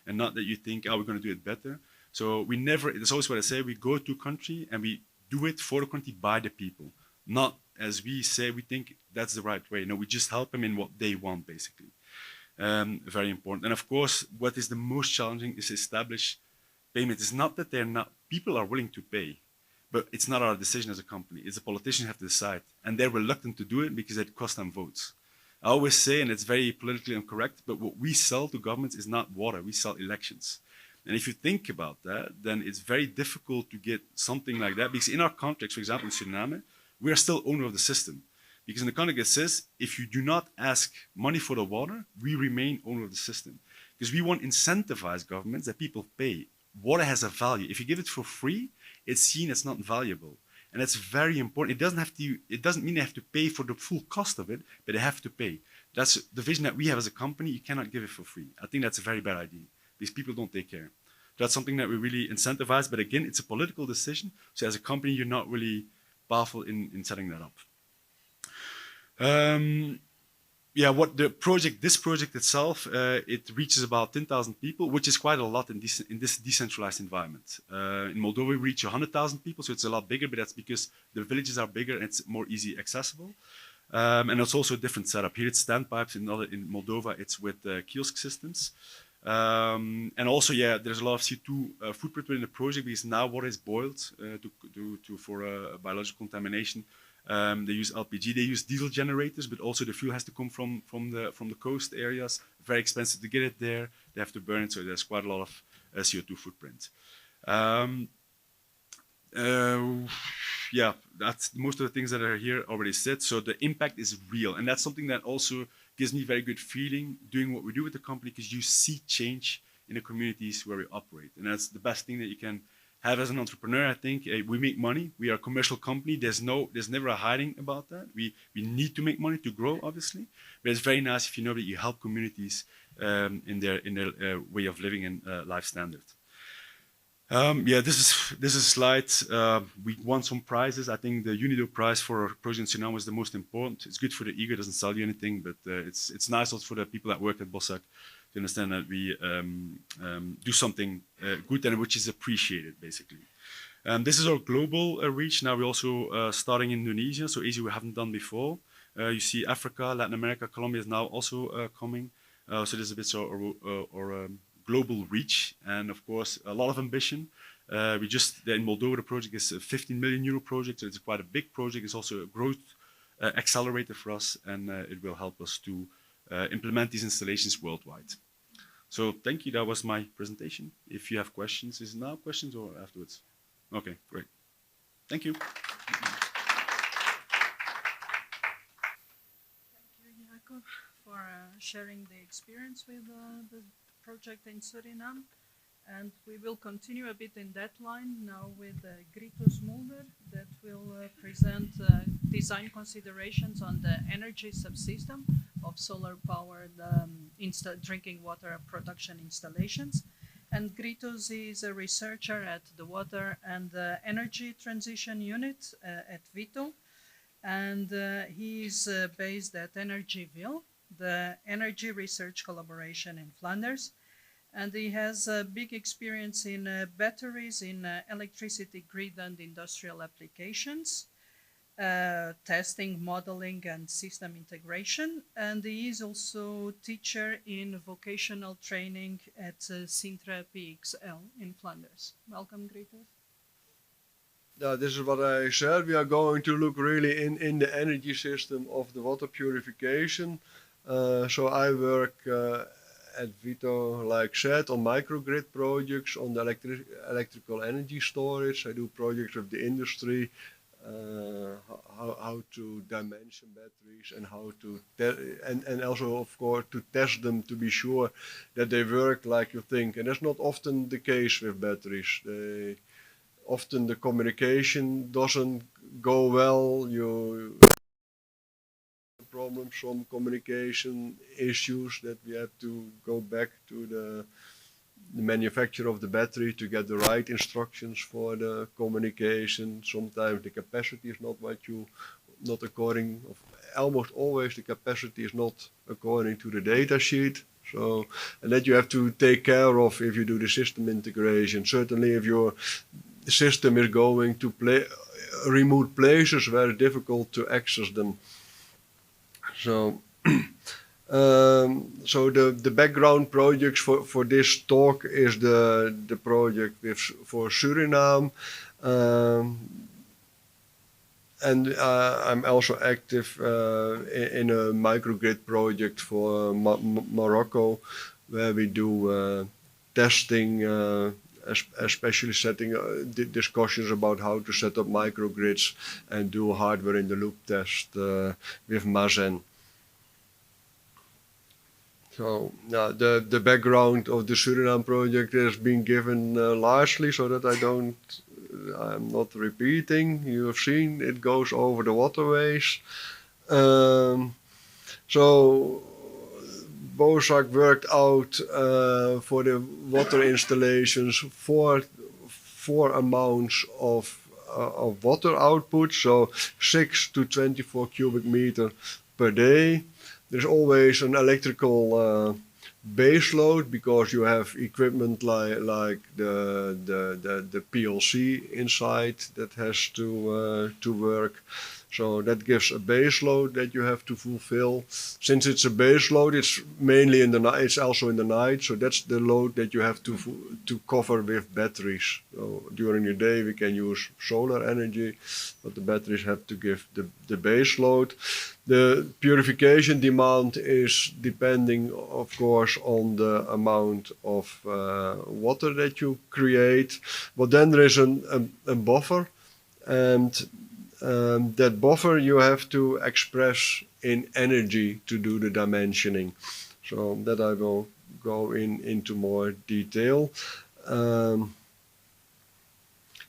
and not that you think, oh, we're going to do it better. So we never, that's always what I say, we go to a country and we do it for the country by the people. Not as we say, we think that's the right way. No, we just help them in what they want, basically. Very important. And of course, what is the most challenging is to establish payment. It's not that people are willing to pay, but it's not our decision as a company. It's the politicians who have to decide. And they're reluctant to do it because it costs them votes. I always say, and it's very politically incorrect, but what we sell to governments is not water, we sell elections. And if you think about that, then it's very difficult to get something like that, because in our contracts, for example, in Suriname, we are still owner of the system. Because in the contract it says, if you do not ask money for the water, we remain owner of the system. Because we want to incentivize governments that people pay. Water has a value. If you give it for free, it's seen as not valuable. And that's very important. It doesn't mean they have to pay for the full cost of it, but they have to pay. That's the vision that we have as a company. You cannot give it for free. I think that's a very bad idea, because people don't take care. That's something that we really incentivize. But again, it's a political decision. So as a company, you're not really powerful in setting that up. This project itself, it reaches about 10,000 people, which is quite a lot in this decentralized environment. In Moldova, we reach 100,000 people, so it's a lot bigger, but that's because the villages are bigger and it's more easy accessible. And it's also a different setup. Here it's standpipes, in Moldova it's with kiosk systems. And also, there's a lot of CO2 footprint within the project, because now water is boiled for biological contamination. They use LPG, they use diesel generators, but also the fuel has to come from the coast areas. Very expensive to get it there. They have to burn it, so there's quite a lot of CO2 footprint. That's most of the things that are here already said. So the impact is real, and that's something that also gives me very good feeling doing what we do with the company, because you see change in the communities where we operate, and that's the best thing that you can have as an entrepreneur, I think we make money. We are a commercial company. There's never a hiding about that. We need to make money to grow, obviously. But it's very nice if you know that you help communities in their way of living and life standards. Yeah, this is a slide. We won some prizes. I think the UNIDO prize for our project in Suriname was the most important. It's good for the ego, doesn't sell you anything, but it's nice also for the people that work at Bossak to understand that we do something good and which is appreciated, basically. This is our global reach. Now we're also starting in Indonesia, so Asia we haven't done before. You see Africa, Latin America, Colombia is now also coming. So this is a bit our global reach, and of course a lot of ambition. We just in Moldova, the project is a 15 million euro project, so it's quite a big project. It's also a growth accelerator for us, and it will help us to implement these installations worldwide. So thank you. That was my presentation. If you have questions, is it now questions or afterwards? Okay, great. Thank you. Thank you, Jacob, for sharing the experience with the project in Suriname. And we will continue a bit in that line now with Gritos Mulder that will present design considerations on the energy subsystem of solar-powered drinking water production installations. And Gritos is a researcher at the Water and Energy Transition Unit at Vito. And he is based at Energyville, the energy research collaboration in Flanders. And he has a big experience in batteries in electricity grid and industrial applications, testing, modeling, and system integration. And he is also teacher in vocational training at Sintra PXL in Flanders. Welcome, Gritos. Yeah, this is what I said. We are going to look really in the energy system of the water purification. So I work at Vito, like said, on microgrid projects, on the electrical energy storage. I do projects with the industry, how to dimension batteries and how to and also of course to test them to be sure that they work like you think. And that's not often the case with batteries. Often the communication doesn't go well. You problems, some communication issues that we have to go back to the manufacturer of the battery to get the right instructions for the communication. Sometimes the capacity is not according, almost always the capacity is not according to the data sheet. So, and that you have to take care of if you do the system integration. Certainly if your system is going to remote places where it's difficult to access them. So, so the background projects for this talk is the project for Suriname, and I'm also active in a microgrid project for Morocco, where we do testing, especially setting discussions about how to set up microgrids and do hardware in the loop test with Mazen. So the background of the Suriname project has been given largely, so that I'm not repeating. You have seen it goes over the waterways. So Bossak worked out for the water installations four amounts of water output, so 6 to 24 cubic meter per day. There's always an electrical base load because you have equipment like the PLC inside that has to work. So that gives a base load that you have to fulfill. Since it's a base load, it's mainly in the night. It's also in the night, so that's the load that you have to cover with batteries. So during the day we can use solar energy, but the batteries have to give the base load. The purification demand is depending, of course, on the amount of water that you create. But then there is a buffer, and that buffer you have to express in energy to do the dimensioning. So that I will go into more detail.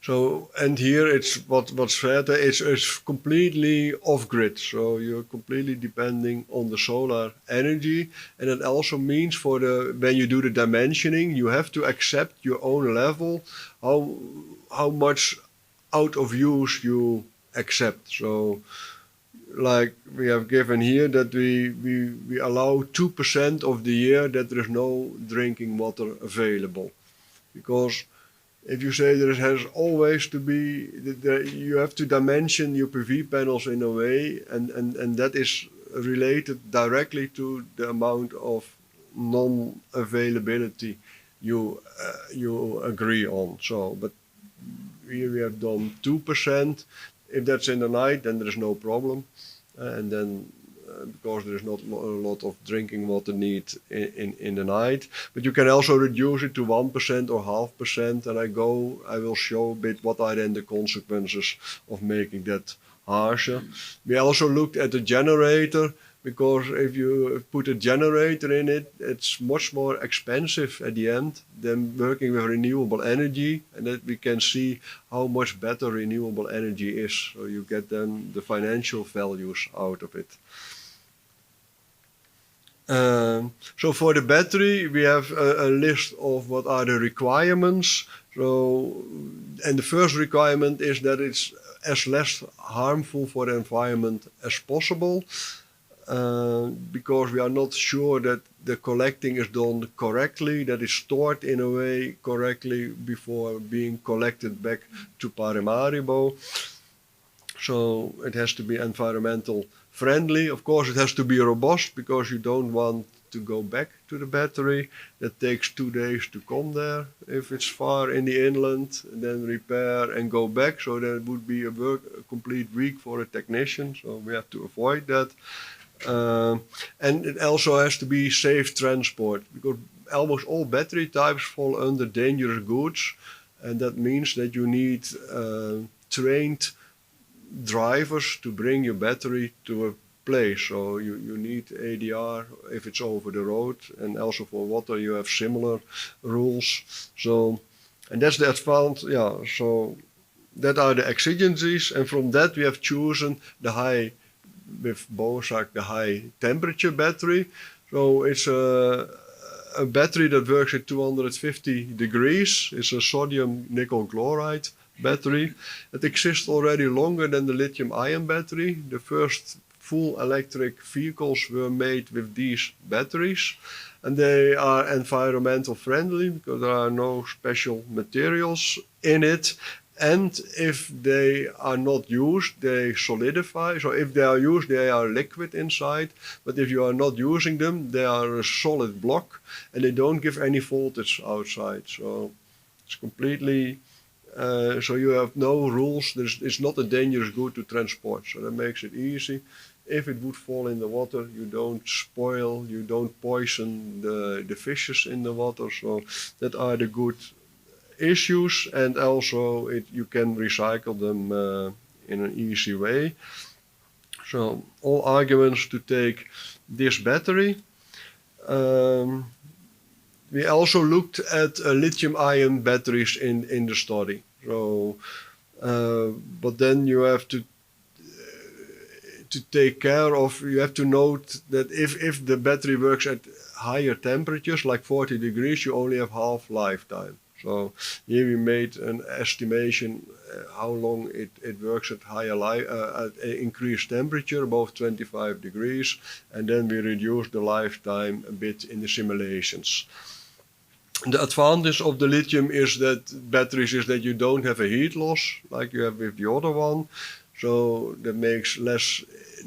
So, and here it's what's further, it's completely off-grid. So you're completely depending on the solar energy. And it also means when you do the dimensioning, you have to accept your own level, how much out of use you accept. So like we have given here that we allow 2% of the year that there is no drinking water available. Because if you say there has always to be, you have to dimension your PV panels in a way, and that is related directly to the amount of non-availability you agree on. So, but here we have done 2%. If that's in the night, then there is no problem, and then because there is not a lot of drinking water need in the night. But you can also reduce it to 1% or 0.5%, and I will show a bit what are then the consequences of making that harsher. We also looked at the generator, because if you put a generator in it, it's much more expensive at the end than working with renewable energy, and that we can see how much better renewable energy is. So you get then the financial values out of it. So for the battery, we have a list of what are the requirements. So, and the first requirement is that it's as less harmful for the environment as possible, because we are not sure that the collecting is done correctly, that it's stored in a way correctly before being collected back to Paramaribo. So it has to be environmental friendly. Of course, it has to be robust, because you don't want to go back to the battery. That takes 2 days to come there. If it's far in the inland, then repair and go back. So that would be a complete week for a technician. So we have to avoid that. And it also has to be safe transport, because almost all battery types fall under dangerous goods. And that means that you need trained drivers to bring your battery to a place. So you need ADR if it's over the road, and also for water you have similar rules. So, and that's the advantage, yeah. So that are the exigencies, and from that we have chosen the high, with Bosak, the high temperature battery. So it's a battery that works at 250 degrees. It's a sodium nickel chloride battery. It exists already longer than the lithium-ion battery. The first full electric vehicles were made with these batteries, and they are environmental friendly because there are no special materials in it. And if they are not used, they solidify. So if they are used, they are liquid inside. But if you are not using them, they are a solid block, and they don't give any voltage outside. So it's completely, so you have no rules. It's not a dangerous good to transport. So that makes it easy. If it would fall in the water, you don't spoil, you don't poison the fishes in the water. So that are the good issues, and also you can recycle them in an easy way. So all arguments to take this battery. We also looked at lithium-ion batteries in the study. So, but then you have to take care of, you have to note that if the battery works at higher temperatures, like 40 degrees, you only have half lifetime. So here we made an estimation how long it works at higher at increased temperature, above 25 degrees, and then we reduced the lifetime a bit in the simulations. The advantage of the lithium is that batteries is that you don't have a heat loss like you have with the other one. So that makes less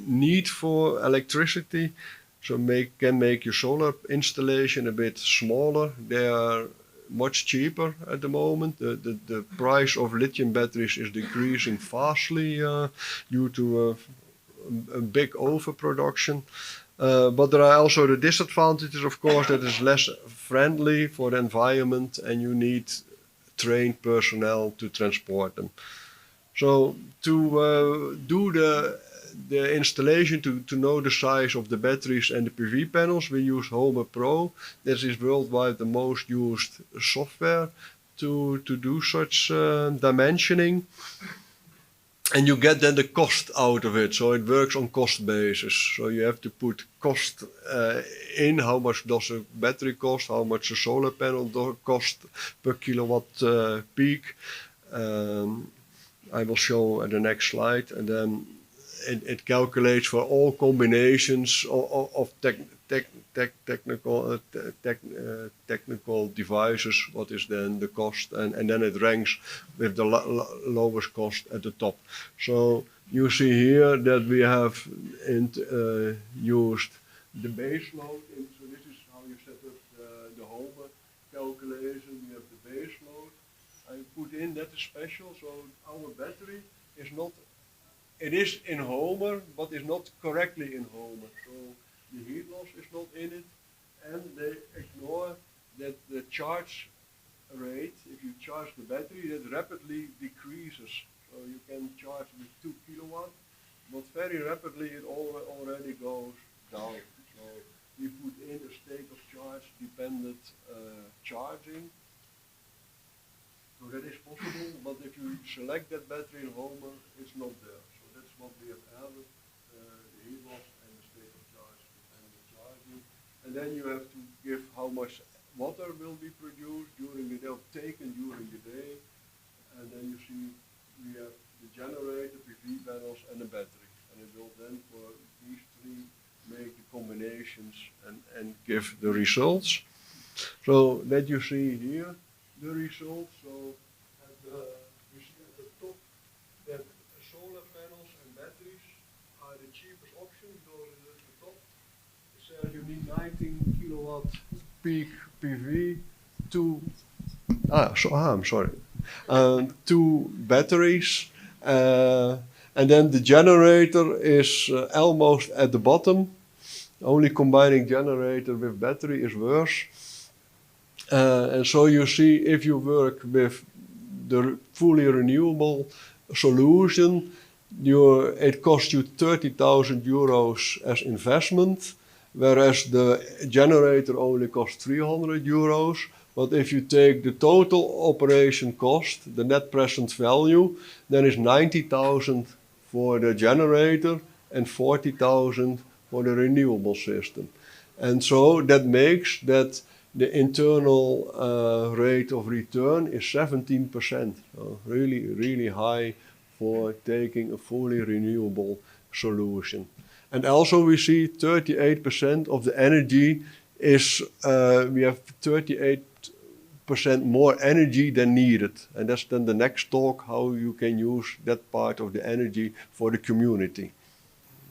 need for electricity. So can make your solar installation a bit smaller. They are much cheaper at the moment. The price of lithium batteries is decreasing fastly due to a big overproduction. But there are also the disadvantages, of course, that it's less friendly for the environment, and you need trained personnel to transport them. So to do the installation, to know the size of the batteries and the PV panels, we use Homer Pro. This is worldwide the most used software to do such dimensioning. And you get then the cost out of it, so it works on cost basis. So you have to put cost in, how much does a battery cost, how much a solar panel cost per kilowatt peak. I will show at the next slide, and then it calculates for all combinations of technical devices, what is then the cost, and then it ranks with the lowest cost at the top. So you see here that we have used the base load, so this is how you set up the Homer calculation. We have the base load. I put in that is special, so our battery is not, it is in Homer, but is not correctly in Homer. So the heat loss is not in it, and they ignore that the charge rate, if you charge the battery, that rapidly decreases. So you can charge with 2 kilowatt, but very rapidly it already goes down. So we put in a state of charge dependent charging. So that is possible, but if you select that battery in Homer, it's not there. So that's what we have added, the heat loss and the state of charge dependent charging. And then you have to give how much water will be produced during the day, taken during the day. And then you see we have the generator, PV panels, and the battery. And it will then for these three make the combinations and give the results. So that you see here, the results. So you see at the top that solar panels and batteries are the cheapest option because at the top it says you need 19 kilowatt peak PV, I'm sorry. 2 batteries, and then the generator is almost at the bottom. Only combining generator with battery is worse. And so you see, if you work with the fully renewable solution, it costs you 30,000 euros as investment, whereas the generator only costs 300 euros. But if you take the total operation cost, the net present value, then it's 90,000 for the generator and 40,000 for the renewable system. And so that makes that the internal rate of return is 17%. So really, really high for taking a fully renewable solution. And also we see 38% of the energy is, we have 38% more energy than needed. And that's then the next talk, how you can use that part of the energy for the community.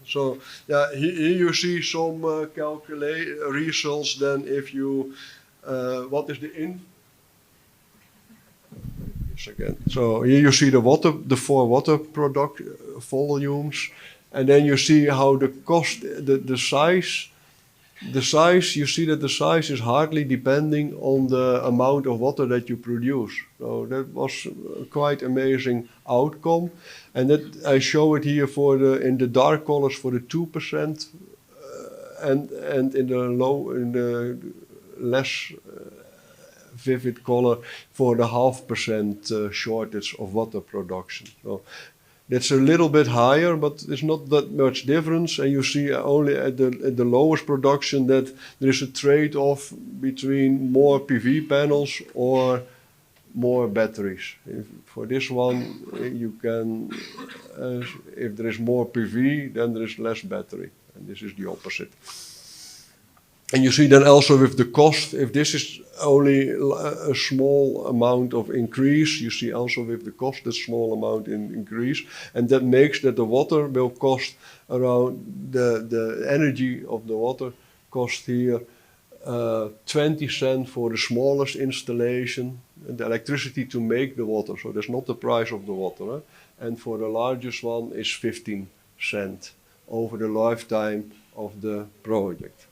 So yeah, here you see some results. Then if you, what is the again. So here you see the water, the 4 water product volumes, and then you see how the cost, the size. The size, you see that the size is hardly depending on the amount of water that you produce. So that was a quite amazing outcome. And that I show it here for in the dark colors for the 2%, and in the less vivid color for the 0.5% shortage of water production. So it's a little bit higher, but it's not that much difference. And you see only at the lowest production that there is a trade-off between more PV panels or more batteries. For this one, you can, if there is more PV, then there is less battery. And this is the opposite. And you see then also with the cost, if this is only a small amount of increase, you see also with the cost a small amount in increase. And that makes that the water will cost around, the energy of the water cost here 20 cents for the smallest installation, and the electricity to make the water. So that's not the price of the water. And for the largest one is 15 cents over the lifetime of the project.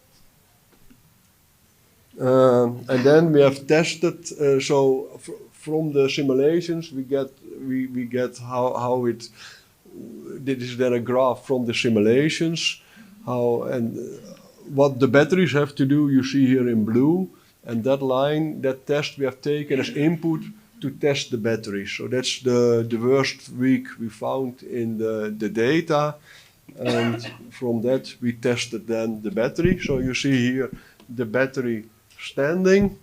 And then we have tested, so from the simulations we get how it, this is then a graph from the simulations, how and what the batteries have to do, you see here in blue, and that line, that test we have taken as input to test the battery. So that's the worst week we found in the data. And from that, we tested then the battery. So you see here the battery standing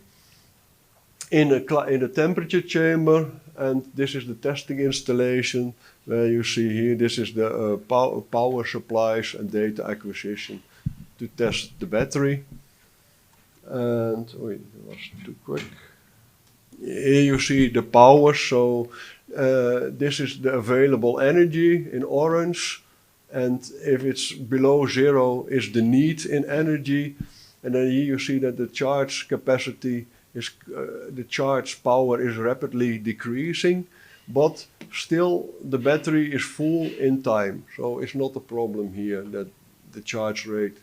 in a temperature chamber. And this is the testing installation where you see here, this is the power supplies and data acquisition to test the battery. And, that was too quick. Here you see the power. So this is the available energy in orange. And if it's below zero is the need in energy. And then here you see that the charge capacity is, the charge power is rapidly decreasing, but still the battery is full in time. So it's not a problem here that the charge rate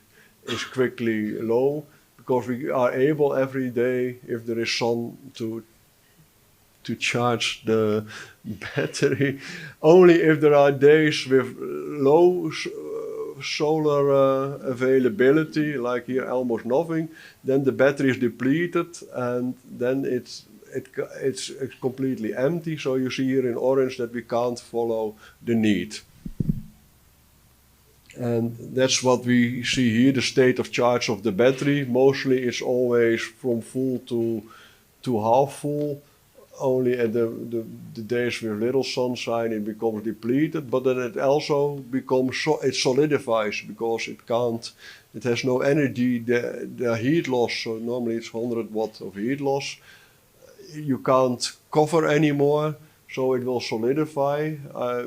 is quickly low, because we are able every day, if there is sun, to charge the battery. Only if there are days with low solar availability, like here almost nothing, then the battery is depleted and then it's completely empty. So you see here in orange that we can't follow the need. And that's what we see here, the state of charge of the battery. Mostly it's always from full to half full. Only at the days with little sunshine it becomes depleted, but then it also becomes, it solidifies because it has no energy, the heat loss, so normally it's 100 watts of heat loss. You can't cover anymore, so it will solidify.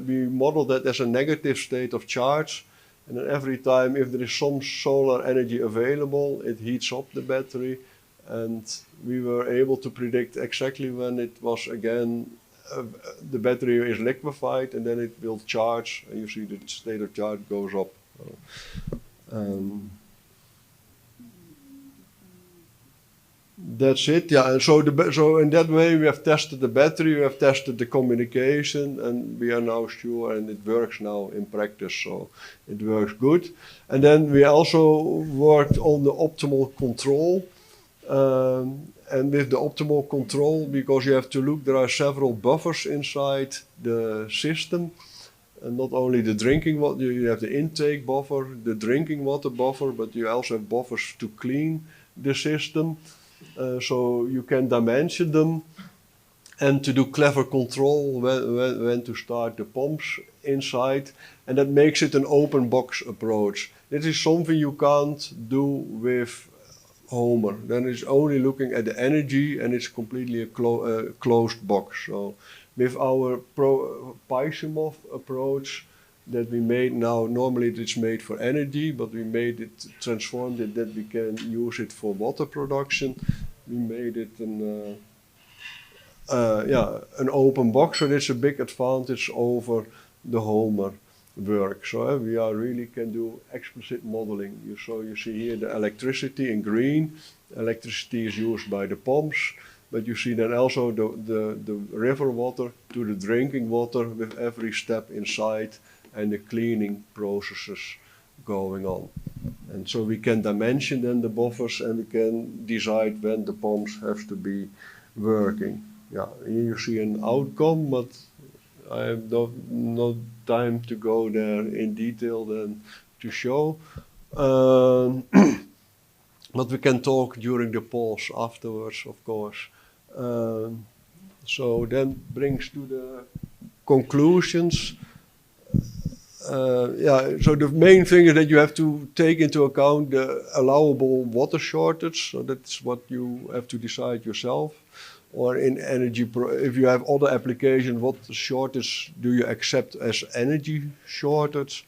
We model that as a negative state of charge, and then every time if there is some solar energy available, it heats up the battery. And we were able to predict exactly when it was again, the battery is liquefied and then it will charge, and you see the state of charge goes up. That's it, yeah. And so in that way we have tested the battery, we have tested the communication, and we are now sure, and it works now in practice, so it works good. And then we also worked on the optimal control. And with the optimal control, because you have to look, there are several buffers inside the system. And not only the drinking water, you have the intake buffer, the drinking water buffer, but you also have buffers to clean the system. So you can dimension them and to do clever control when to start the pumps inside. And that makes it an open box approach. This is something you can't do with Homer. Then it's only looking at the energy and it's completely a closed box. So with our policymakers approach that we made now, normally it's made for energy, but we made it, transformed it that we can use it for water production. We made it an open box, so that's a big advantage over the Homer work. So we really can do explicit modeling. You see here the electricity in green. Electricity is used by the pumps, but you see then also the river water to the drinking water with every step inside and the cleaning processes going on. And so we can dimension then the buffers and we can decide when the pumps have to be working. Yeah, here you see an outcome, but I have no time to go there in detail than to show. But we can talk during the pause afterwards, of course. So then brings to the conclusions. So the main thing is that you have to take into account the allowable water shortage. So that's what you have to decide yourself. Or in energy, if you have other applications, what shortage do you accept as energy shortage?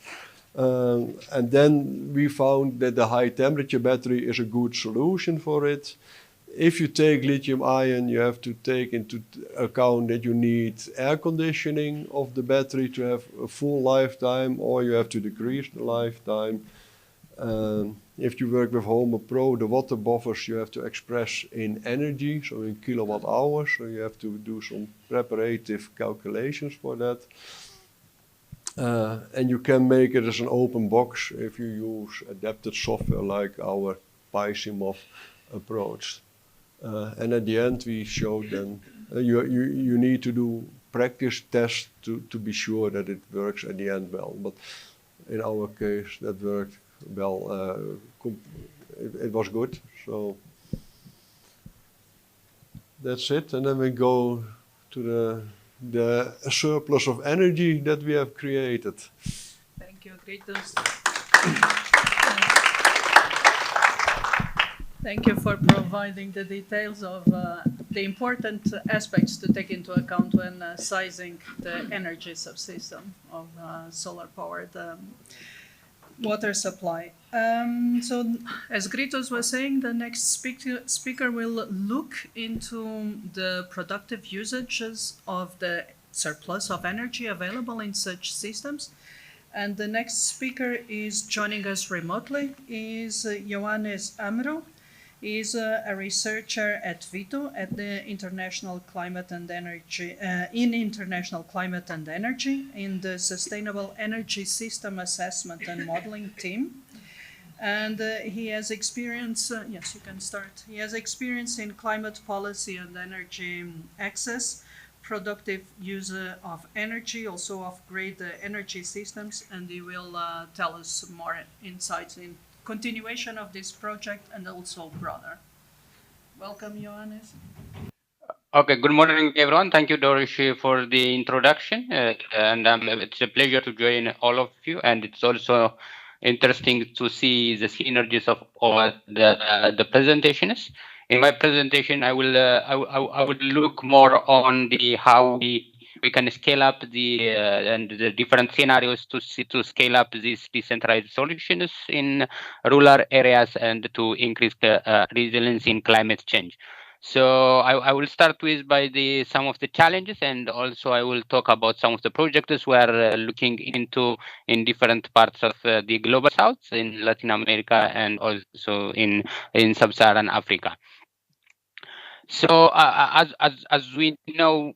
And then we found that the high temperature battery is a good solution for it. If you take lithium ion, you have to take into account that you need air conditioning of the battery to have a full lifetime, or you have to decrease the lifetime. If you work with Homer Pro, the water buffers you have to express in energy, so in kilowatt hours, so you have to do some preparative calculations for that. And you can make it as an open box if you use adapted software like our policymakers approach. And at the end we showed then You need to do practice tests to be sure that it works at the end well. But in our case, that worked well. It was good. So that's it. And then we go to the surplus of energy that we have created. Thank you, Gritus. Thank you for providing the details of the important aspects to take into account when sizing the energy subsystem of solar-powered water supply. So, as Gritos was saying, the next speaker will look into the productive usages of the surplus of energy available in such systems. And the next speaker is joining us remotely is Johannes Amro. He is a researcher at VITO at the International Climate and Energy International Climate and Energy in the Sustainable Energy System Assessment and Modeling team. And he has experience, yes, you can start. He has experience in climate policy and energy access, productive use of energy, also off-grid energy systems, and he will tell us more insights in continuation of this project and also broader. Welcome, Johannes. Okay, good morning, everyone. Thank you, Dorish, for the introduction. And it's a pleasure to join all of you. And it's also interesting to see the synergies of all the presentations. In my presentation, I will look more on the how we can scale up and the different scenarios to scale up these decentralized solutions in rural areas and to increase resilience in climate change. So I will start with some of the challenges, and also I will talk about some of the projects we are looking into in different parts of the global south, in Latin America, and also in sub-Saharan Africa. So as we know,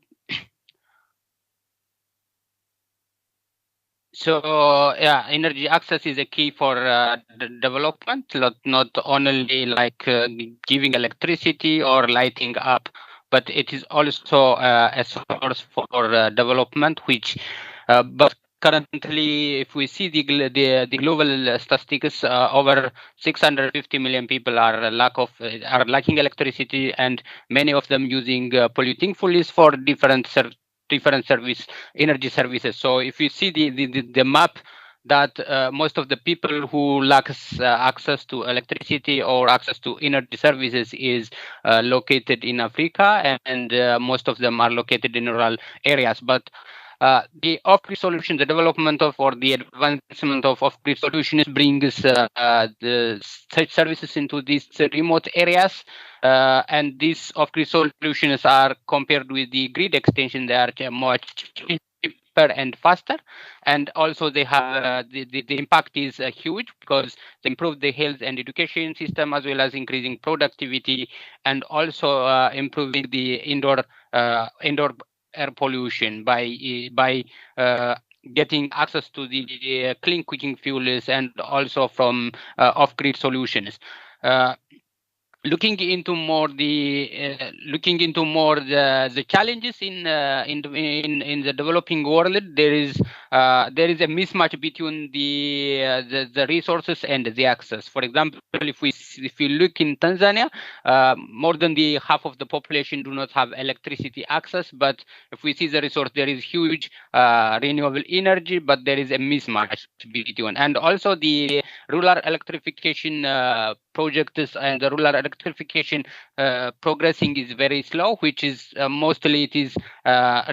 so yeah, energy access is a key for development, not only like giving electricity or lighting up, but it is also a source for development, which but currently, if we see the global statistics, over 650 million people are lacking electricity, and many of them using polluting fuels for different energy services. So if you see the map, that most of the people who lacks access to electricity or access to energy services is located in Africa, and most of them are located in rural areas. But the off-grid solution, the development of or the advancement of off-grid solutions brings the such services into these remote areas, and these off-grid solutions are compared with the grid extension. They are much cheaper and faster, and also they have the impact is huge because they improve the health and education system, as well as increasing productivity, and also improving the indoor air pollution by getting access to the clean cooking fuels, and also from off-grid solutions. Looking into more the challenges in the developing world, there is a mismatch between the resources and the access. For example, if you look in Tanzania, more than the half of the population do not have electricity access. But if we see the resource, there is huge renewable energy, but there is a mismatch between. And also the rural electrification projects and the rural electrification progressing is very slow, which is mostly it is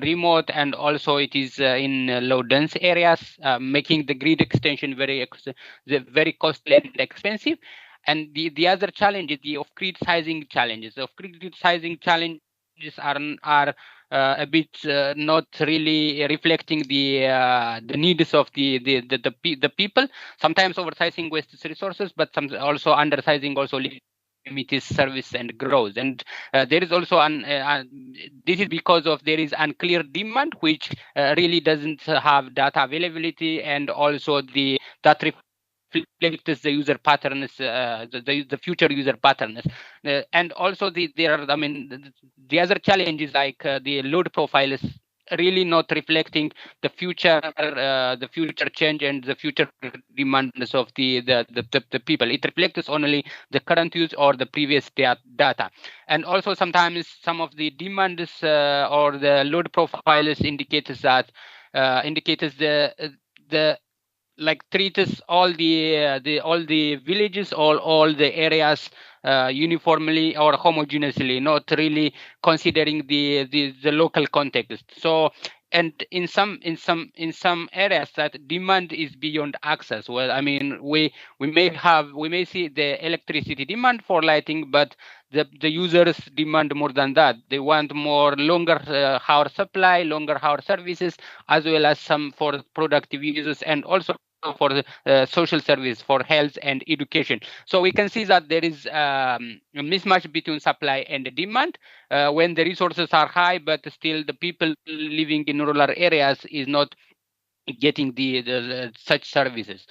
remote, and also it is in low dense areas, making the grid extension very costly and expensive. And the other challenge is the off-grid sizing challenges. The off-grid sizing challenges are a bit not really reflecting the needs of the people. Sometimes oversizing wastes resources, but some also undersizing also limits service and growth. And there is also this is because of there is unclear demand, which really doesn't have data availability, and also that reflects the user patterns, the future user patterns. And also the other challenge is like the load profile is really not reflecting the future change and the future demands of the people. It reflects only the current use or the previous data. And also sometimes some of the demands or the load profiles indicators that indicators the like treats all the villages, all the areas uniformly or homogeneously, not really considering the local context. So, and in some areas that demand is beyond access. Well, I mean, we may see the electricity demand for lighting, but the users demand more than that. They want more longer hour supply, longer hour services, as well as some for productive uses, and also for the social service, for health and education. So we can see that there is a mismatch between supply and demand when the resources are high, but still the people living in rural areas is not getting the such services.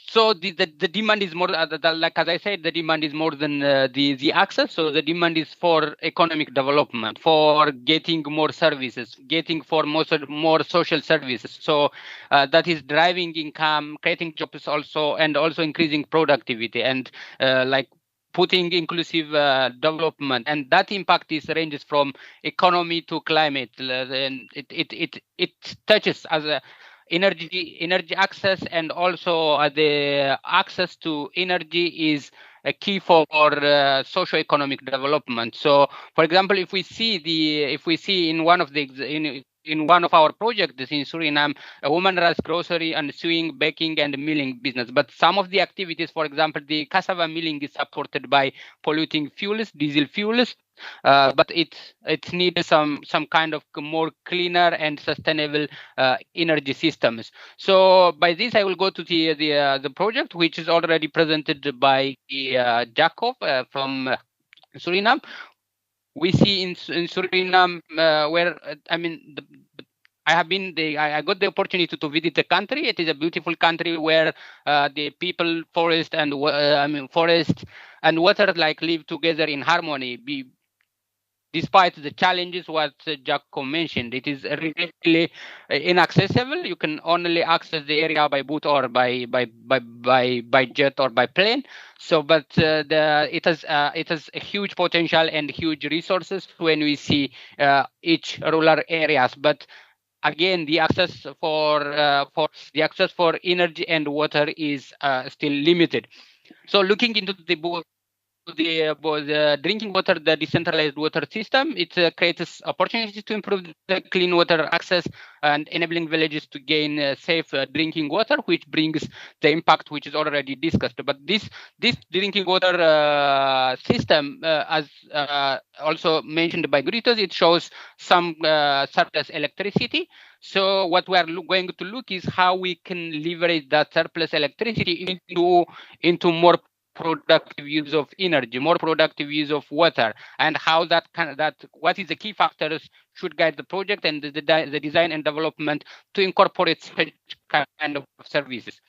So the demand is more, like as I said, the demand is more than the access. So the demand is for economic development, for getting more services, getting for more social services. So that is driving income, creating jobs also, and also increasing productivity, and like putting inclusive development, and that impact ranges from economy to climate, and it touches as a energy access, and also the access to energy is a key for socio-economic development. So, for example, if we see in one of in one of our projects in Suriname, a woman runs grocery and sewing, baking, and milling business. But some of the activities, for example, the cassava milling is supported by polluting fuels, diesel fuels. But it needs some kind of more cleaner and sustainable energy systems. So by this, I will go to the project, which is already presented by Jacob from Suriname. We see in Suriname where I got the opportunity to visit the country. It is a beautiful country where the people, forest and water like live together in harmony. Despite the challenges what Jacob mentioned, it is really inaccessible. You can only access the area by boat or by jet or by plane. So, but it has a huge potential and huge resources when we see each rural areas. But again, the access for energy and water is still limited. So, looking into the drinking water, the decentralized water system, it creates opportunities to improve the clean water access and enabling villages to gain safe drinking water, which brings the impact which is already discussed. But this drinking water system, as also mentioned by Gritos, it shows some surplus electricity. So what we are going to look is how we can leverage that surplus electricity into more productive use of energy, more productive use of water, and how what is the key factors should guide the project and the design and development to incorporate such kind of services.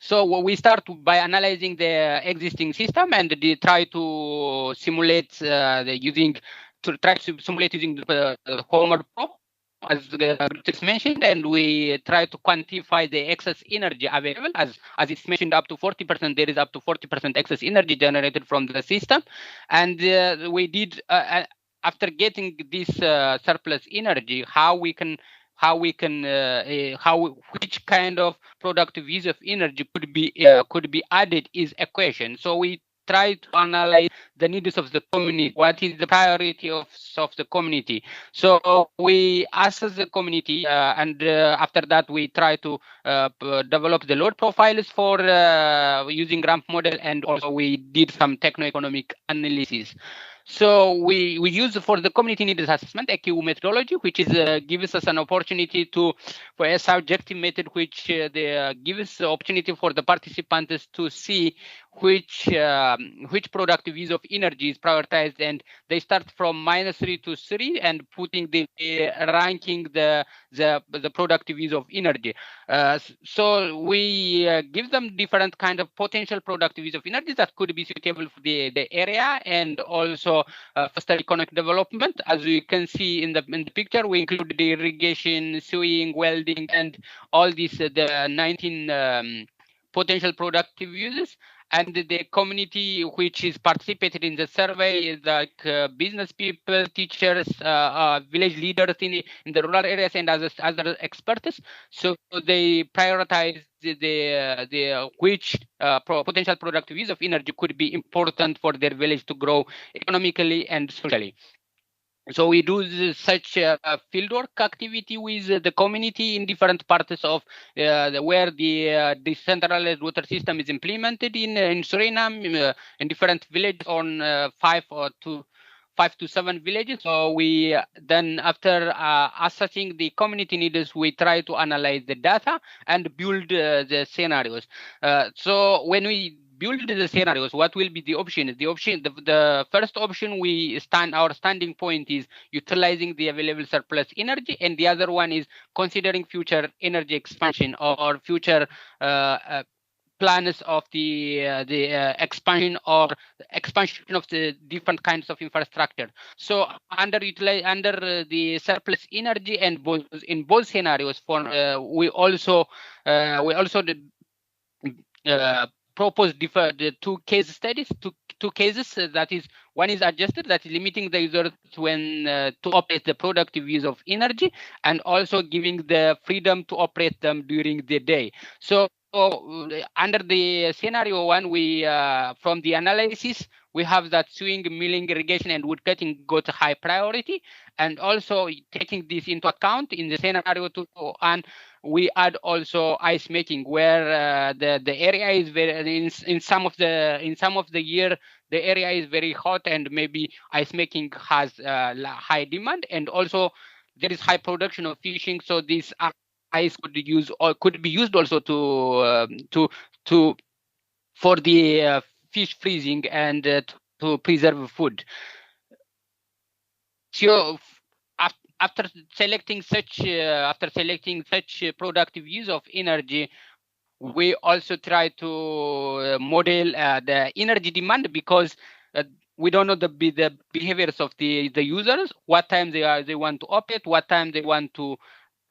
So we start by analyzing the existing system and try to simulate using the Homer Pro, as Brutus mentioned, and we try to quantify the excess energy available. As it's mentioned, up to 40%, there is up to 40% excess energy generated from the system. And we did, after getting this surplus energy, which kind of productive use of energy could be added is a question. So we try to analyze the needs of the community. What is the priority of the community? So we assess the community, and after that we try to develop the load profiles for using ramp model, and also we did some techno-economic analysis. So we use for the community needs assessment a Q methodology, which is gives us an opportunity for a subjective method, which gives the opportunity for the participants to see which productive use of energy is prioritized, and they start from -3 to 3 and putting the ranking the productive use of energy. So we give them different kind of potential productive use of energy that could be suitable for the area, and also foster economic development. As you can see in the picture, we include the irrigation, sewing, welding, and all these the 19 potential productive uses. And the community which is participated in the survey is like business people, teachers, village leaders in the rural areas, and other experts. So they prioritize the which potential productive use of energy could be important for their village to grow economically and socially. So we do such fieldwork activity with the community in different parts of where the decentralized water system is implemented in Suriname, in different villages on 5 to 7 villages. So we then, after assessing the community needs, we try to analyze the data and build the scenarios. So when we build the scenarios, what will be the option? The first option our standing point is utilizing the available surplus energy, and the other one is considering future energy expansion or future plans of the expansion or expansion of the different kinds of infrastructure. So under the surplus energy, and in both scenarios, we also propose the two case studies, two cases. That is, one is adjusted, that is limiting the users when to operate the productive use of energy, and also giving the freedom to operate them during the day. So under the scenario one, we from the analysis, we have that sewing, milling, irrigation, and wood cutting got a high priority. And also taking this into account in the scenario 2, and we add also ice making, where the area is very in some of the year the area is very hot, and maybe ice making has high demand, and also there is high production of fishing. So this ice could be used also for the fish freezing and to preserve food. So after selecting such productive use of energy, we also try to model the energy demand, because we don't know the behaviors of the users, what time they want to operate, what time they want to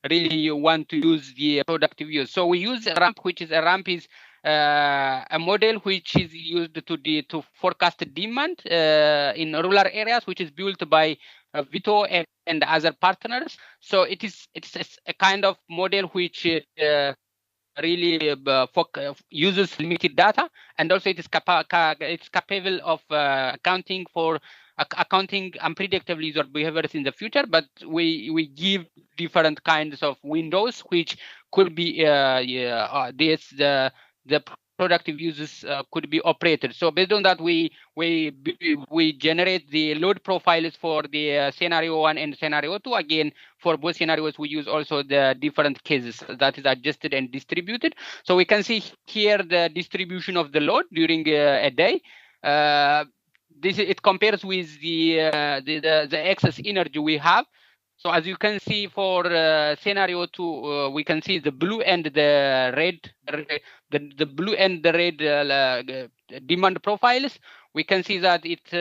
use the productive use. So we use a ramp, is a model which is used to forecast demand in rural areas, which is built by Vito and other partners. So it's a kind of model which really uses limited data, and also it's capable of accounting unpredictable user behaviors in the future. But we give different kinds of windows, which could be the productive uses could be operated. So based on that, we generate the load profiles for the scenario 1 and scenario 2. Again, for both scenarios, we use also the different cases that is adjusted and distributed. So we can see here the distribution of the load during a day. It compares with the excess energy we have. So as you can see, for scenario 2, we can see the blue and the red, the blue and the red demand profiles. We can see that it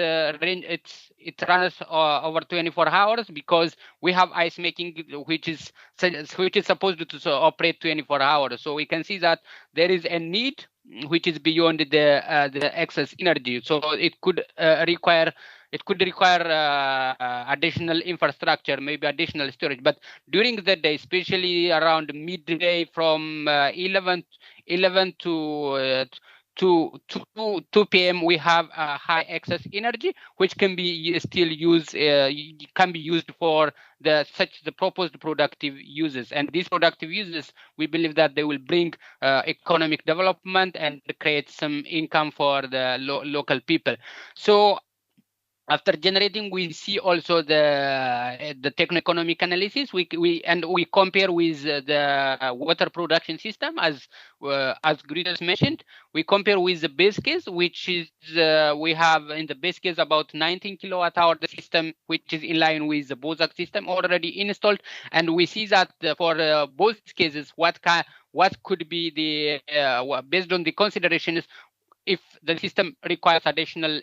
runs over 24 hours, because we have ice making, which is supposed to operate 24 hours. So we can see that there is a need which is beyond the excess energy. So it could require additional infrastructure, maybe additional storage. But during the day, especially around midday, from 11 to 2 p.m., we have high excess energy, which can be still used for the proposed productive uses. And these productive uses, we believe that they will bring economic development and create some income for the local people. So After generating, we see also the techno-economic analysis. We compare with the water production system, as Gritas mentioned. We compare with the base case, which is we have in the base case about 19 kilowatt-hour the system, which is in line with the BOSAC system already installed. And we see that for both cases, what could be the based on the considerations, if the system requires additional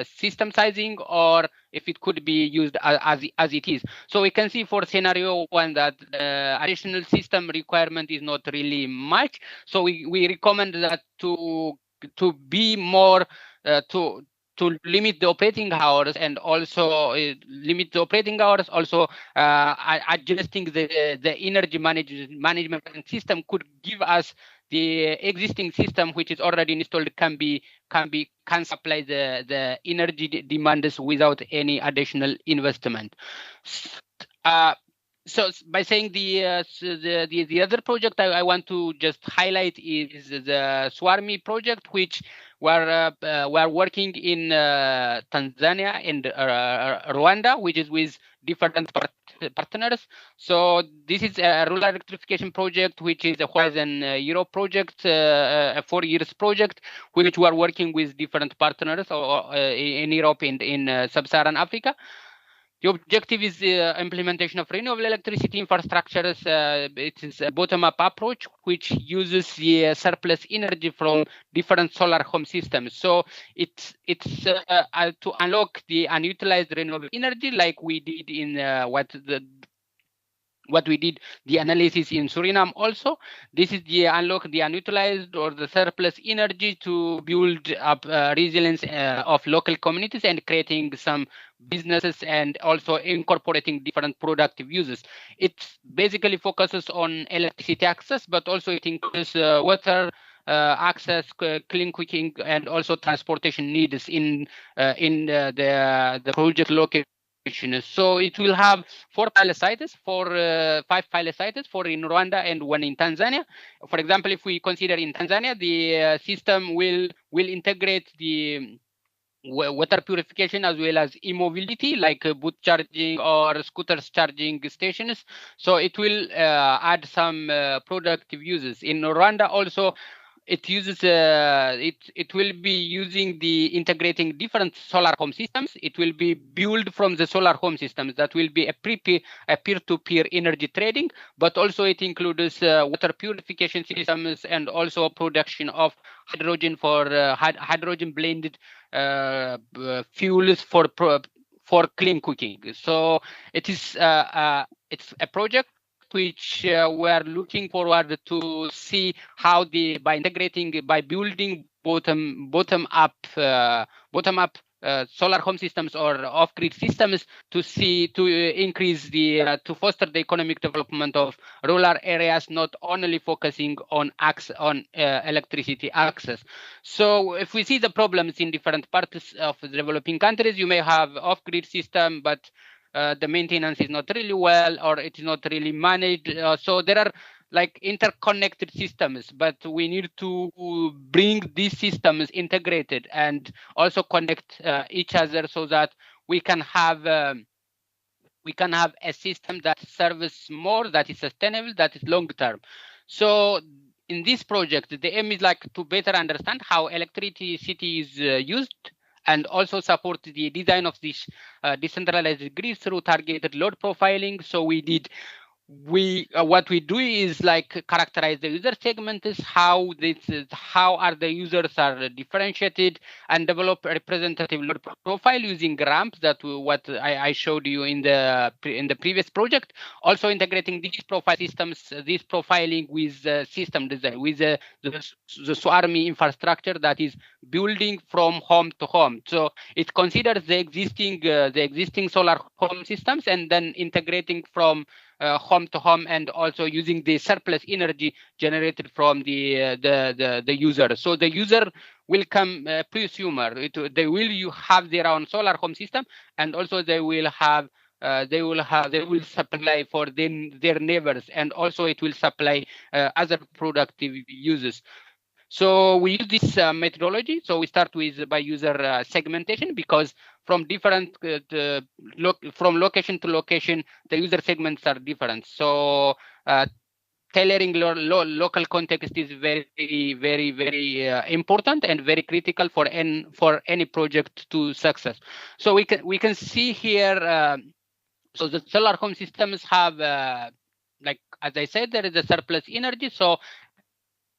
system sizing, or if it could be used as it is. So we can see for scenario one that additional system requirement is not really much. So we recommend that to be more to limit the operating hours, and also limit the operating hours. Also, adjusting the energy management system could give us the existing system, which is already installed, can supply the energy demands without any additional investment. So by saying the other project I want to just highlight is the Swarmi project, which we're working in Tanzania and Rwanda, which is with different partners. So this is a rural electrification project, which is a Horizon Europe project, a 4 years project, which we are working with different partners in Europe and in Sub-Saharan Africa. The objective is the implementation of renewable electricity infrastructures. It is a bottom-up approach, which uses the surplus energy from different solar home systems. So it's to unlock the unutilized renewable energy, like we did in what we did the analysis in Suriname also. This is the unlock the unutilized or the surplus energy to build up resilience of local communities and creating some businesses, and also incorporating different productive uses. It basically focuses on electricity access, but also it includes water access, clean cooking, and also transportation needs in the project location. So it will have 4 pilot sites, 5 pilot sites, 4 in Rwanda and 1 in Tanzania. For example, if we consider in Tanzania, the system will integrate the water purification as well as e-mobility, like boot charging or scooters charging stations. So it will add some productive uses. In Rwanda also, it uses it will be using the integrating different solar home systems. It will be built from the solar home systems. That will be a peer-to-peer energy trading, but also it includes water purification systems, and also production of hydrogen for hydrogen blended fuels for clean cooking. So it is it's a project which we are looking forward to see how by building bottom up solar home systems or off-grid systems to increase to foster the economic development of rural areas, not only focusing on electricity access. So if we see the problems in different parts of the developing countries, you may have off-grid system, but the maintenance is not really well, or it is not really managed. So there are like interconnected systems, but we need to bring these systems integrated and also connect each other, so that we can have a system that serves more, that is sustainable, that is long term. So in this project, the aim is like to better understand how electricity is used, and also support the design of this decentralized grids through targeted load profiling. So what we do is like characterize the user segments, how are the users are differentiated, and develop a representative load profile using ramps, that what I showed you in the previous project. Also integrating these profile systems, this profiling with system design, with the Swarmi infrastructure that is building from home to home. So it considers the existing solar home systems, and then integrating from home to home, and also using the surplus energy generated from the user. So the user will come prosumer. They will have their own solar home system, and also they will supply for their neighbors, and also it will supply other productive uses. So we use this methodology. So we start with by user segmentation, because from different from location to location, the user segments are different. So tailoring local context is very, very, very important and very critical for any project to success. So we can see here. So the solar home systems have, like as I said, there is a surplus energy. So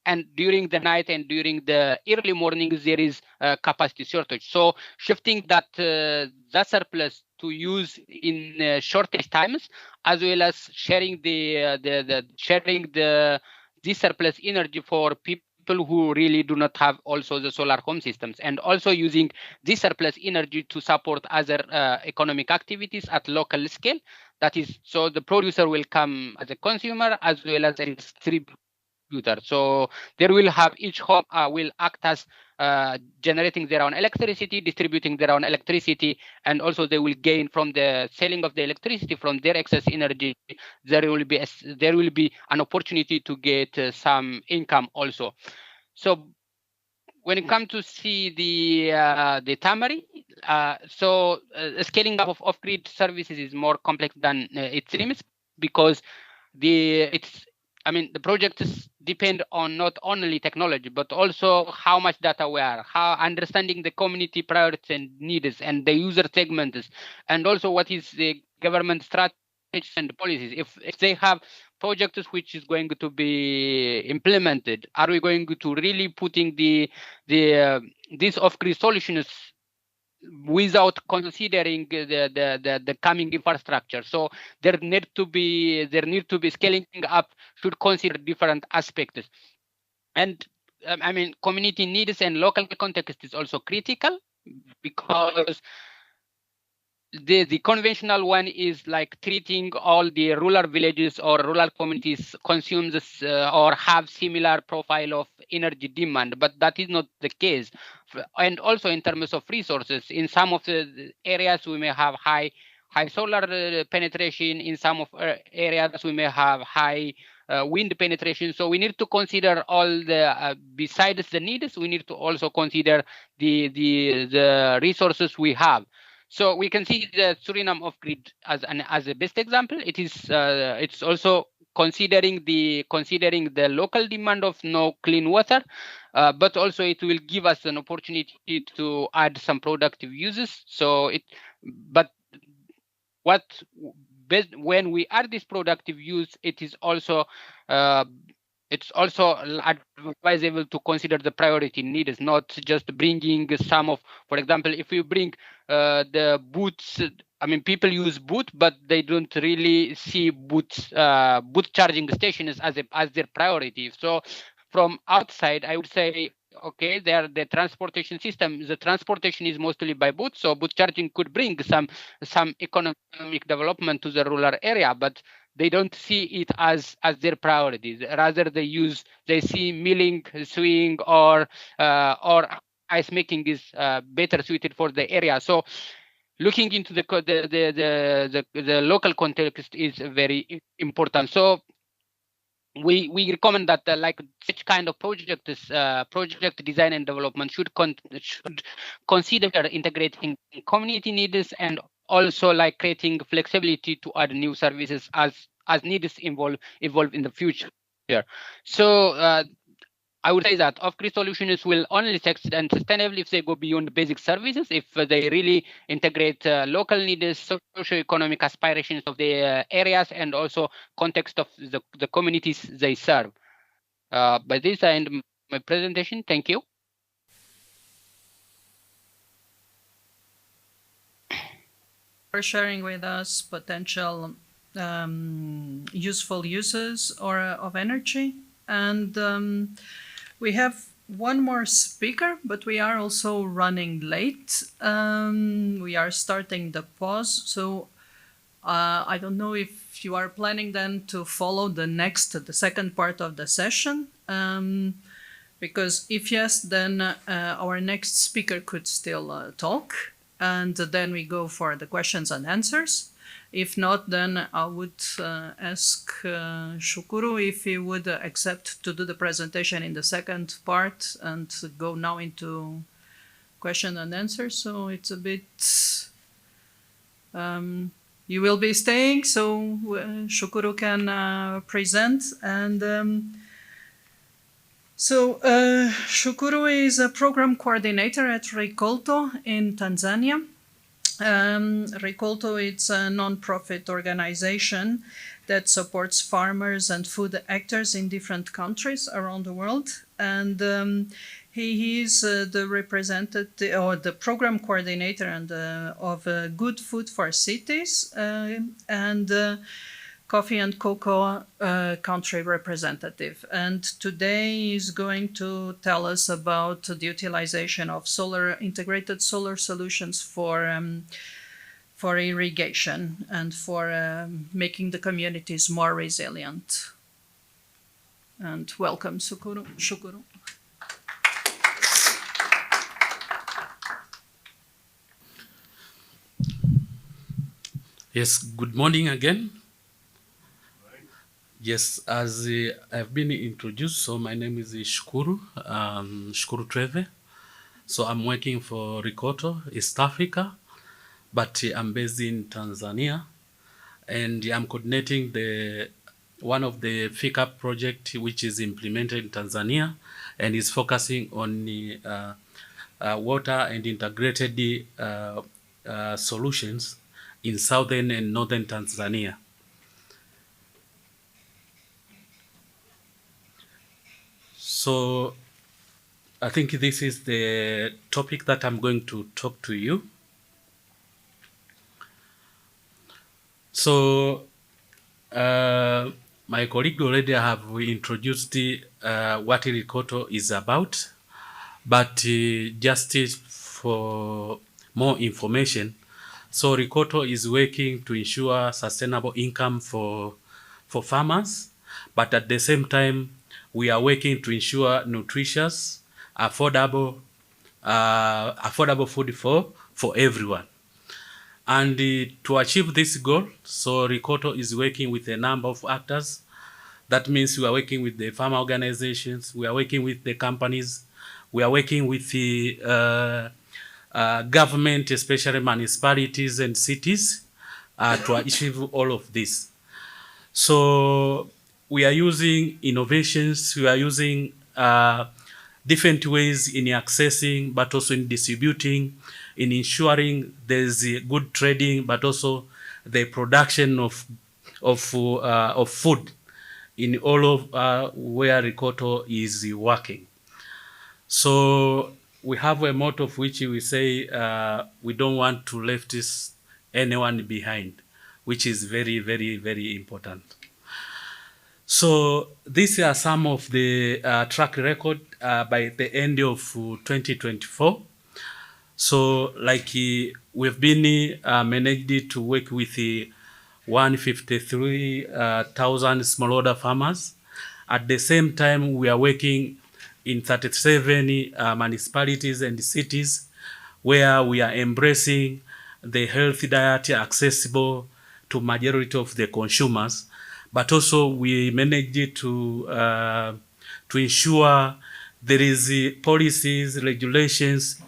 and during the night and during the early mornings there is capacity shortage. So shifting that surplus to use in shortest times, as well as sharing this surplus energy for people who really do not have also the solar home systems, and also using this surplus energy to support other economic activities at local scale. That is, so the producer will come as a consumer as well as a distributor. So there will have each home will act as generating their own electricity, distributing their own electricity, and also they will gain from the selling of the electricity from their excess energy. There will be an opportunity to get some income also. So when it comes to see the TAMARI, scaling up of off-grid services is more complex than it seems, because the projects depend on not only technology, but also how much data we are, how understanding the community priorities and needs and the user segments, and also what is the government strategy and policies. If they have projects which is going to be implemented, are we going to really putting these off-grid solutions without considering the coming infrastructure? So there need to be scaling up should consider different aspects. And community needs and local context is also critical, because the conventional one is like treating all the rural villages or rural communities consumes or have similar profile of energy demand, but that is not the case. And also in terms of resources, in some of the areas we may have high solar penetration, in some of areas we may have high wind penetration. So we need to consider all the besides the needs, we need to also consider the resources we have. So we can see the Suriname off-grid as a best example. It is it's also considering the local demand of no clean water, but also it will give us an opportunity to add some productive uses. So when we add this productive use, it is also it's also advisable to consider the priority needs, not just bringing some of, for example, if you bring the boots, people use boot, but they don't really see boot charging stations as their priority. So from outside, I would say, okay, the transportation system. The transportation is mostly by boot, so boot charging could bring some economic development to the rural area, but they don't see it as their priorities. Rather, they see milling, sewing, or ice making is better suited for the area. So looking into the local context is very important. So we recommend that like such kind of project design and development should consider integrating community needs, and also like creating flexibility to add new services as needs evolve in the future. So I would say that off-grid solutions will only succeed and sustainable if they go beyond basic services, if they really integrate local needs, socio-economic aspirations of the areas, and also context of the communities they serve. By this, I end my presentation. Thank you. For sharing with us potential useful uses of energy. And we have one more speaker, but we are also running late. We are starting the pause, so I don't know if you are planning then to follow the second part of the session. Because if yes, then our next speaker could still talk, and then we go for the questions and answers. If not, then I would ask Shukuru if he would accept to do the presentation in the second part and go now into question and answer. So it's a bit, you will be staying, so Shukuru can present. And Shukuru is a program coordinator at Recolto in Tanzania. Recolto is a non-profit organization that supports farmers and food actors in different countries around the world. And he is the representative or the program coordinator and of Good Food for Cities and Coffee and Cocoa country representative. And today he's going to tell us about the utilization of integrated solar solutions for irrigation and for making the communities more resilient. And welcome, Shukuru. Yes, good morning again. Yes, as I've been introduced, so my name is Shukuru, Shukuru Treve. So I'm working for Recolto, East Africa, but I'm based in Tanzania, and I'm coordinating one of the FICAP project which is implemented in Tanzania and is focusing on the water and integrated solutions in southern and northern Tanzania. So I think this is the topic that I'm going to talk to you. So my colleague already have introduced what Recolto is about, but just for more information, so Recolto is working to ensure sustainable income for farmers, but at the same time, we are working to ensure nutritious, affordable food for everyone. And to achieve this goal, so Recolto is working with a number of actors. That means we are working with the farmer organizations, we are working with the companies, we are working with the government, especially municipalities and cities, to achieve all of this. So we are using innovations, we are using different ways in accessing, but also in distributing, in ensuring there's good trading, but also the production of food in all of where Recolto is working. So we have a motto of which we say we don't want to leave anyone behind, which is very, very, very important. So these are some of the track record by the end of 2024. So like we've been managed to work with 153,000 smallholder farmers. At the same time, we are working in 37 municipalities and cities where we are embracing the healthy diet accessible to majority of the consumers. But also we managed to ensure there is policies, regulations,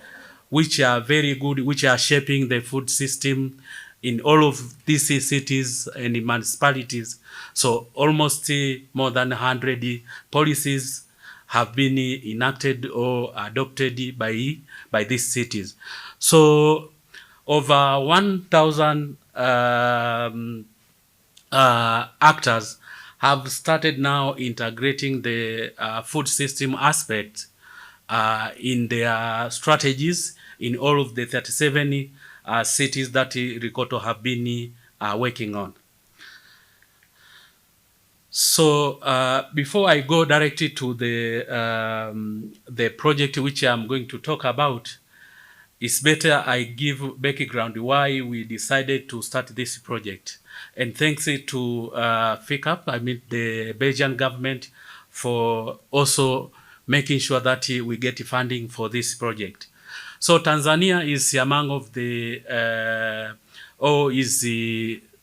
which are very good, which are shaping the food system in all of these cities and municipalities. So almost more than 100 policies have been enacted or adopted by these cities. So over 1,000 actors have started now integrating the food system aspect in their strategies in all of the 37 cities that Recolto have been working on. So before I go directly to the project which I'm going to talk about, it's better I give background why we decided to start this project. And thanks to FICAP, I mean the Belgian government, for also making sure that we get funding for this project. So Tanzania is among of the, is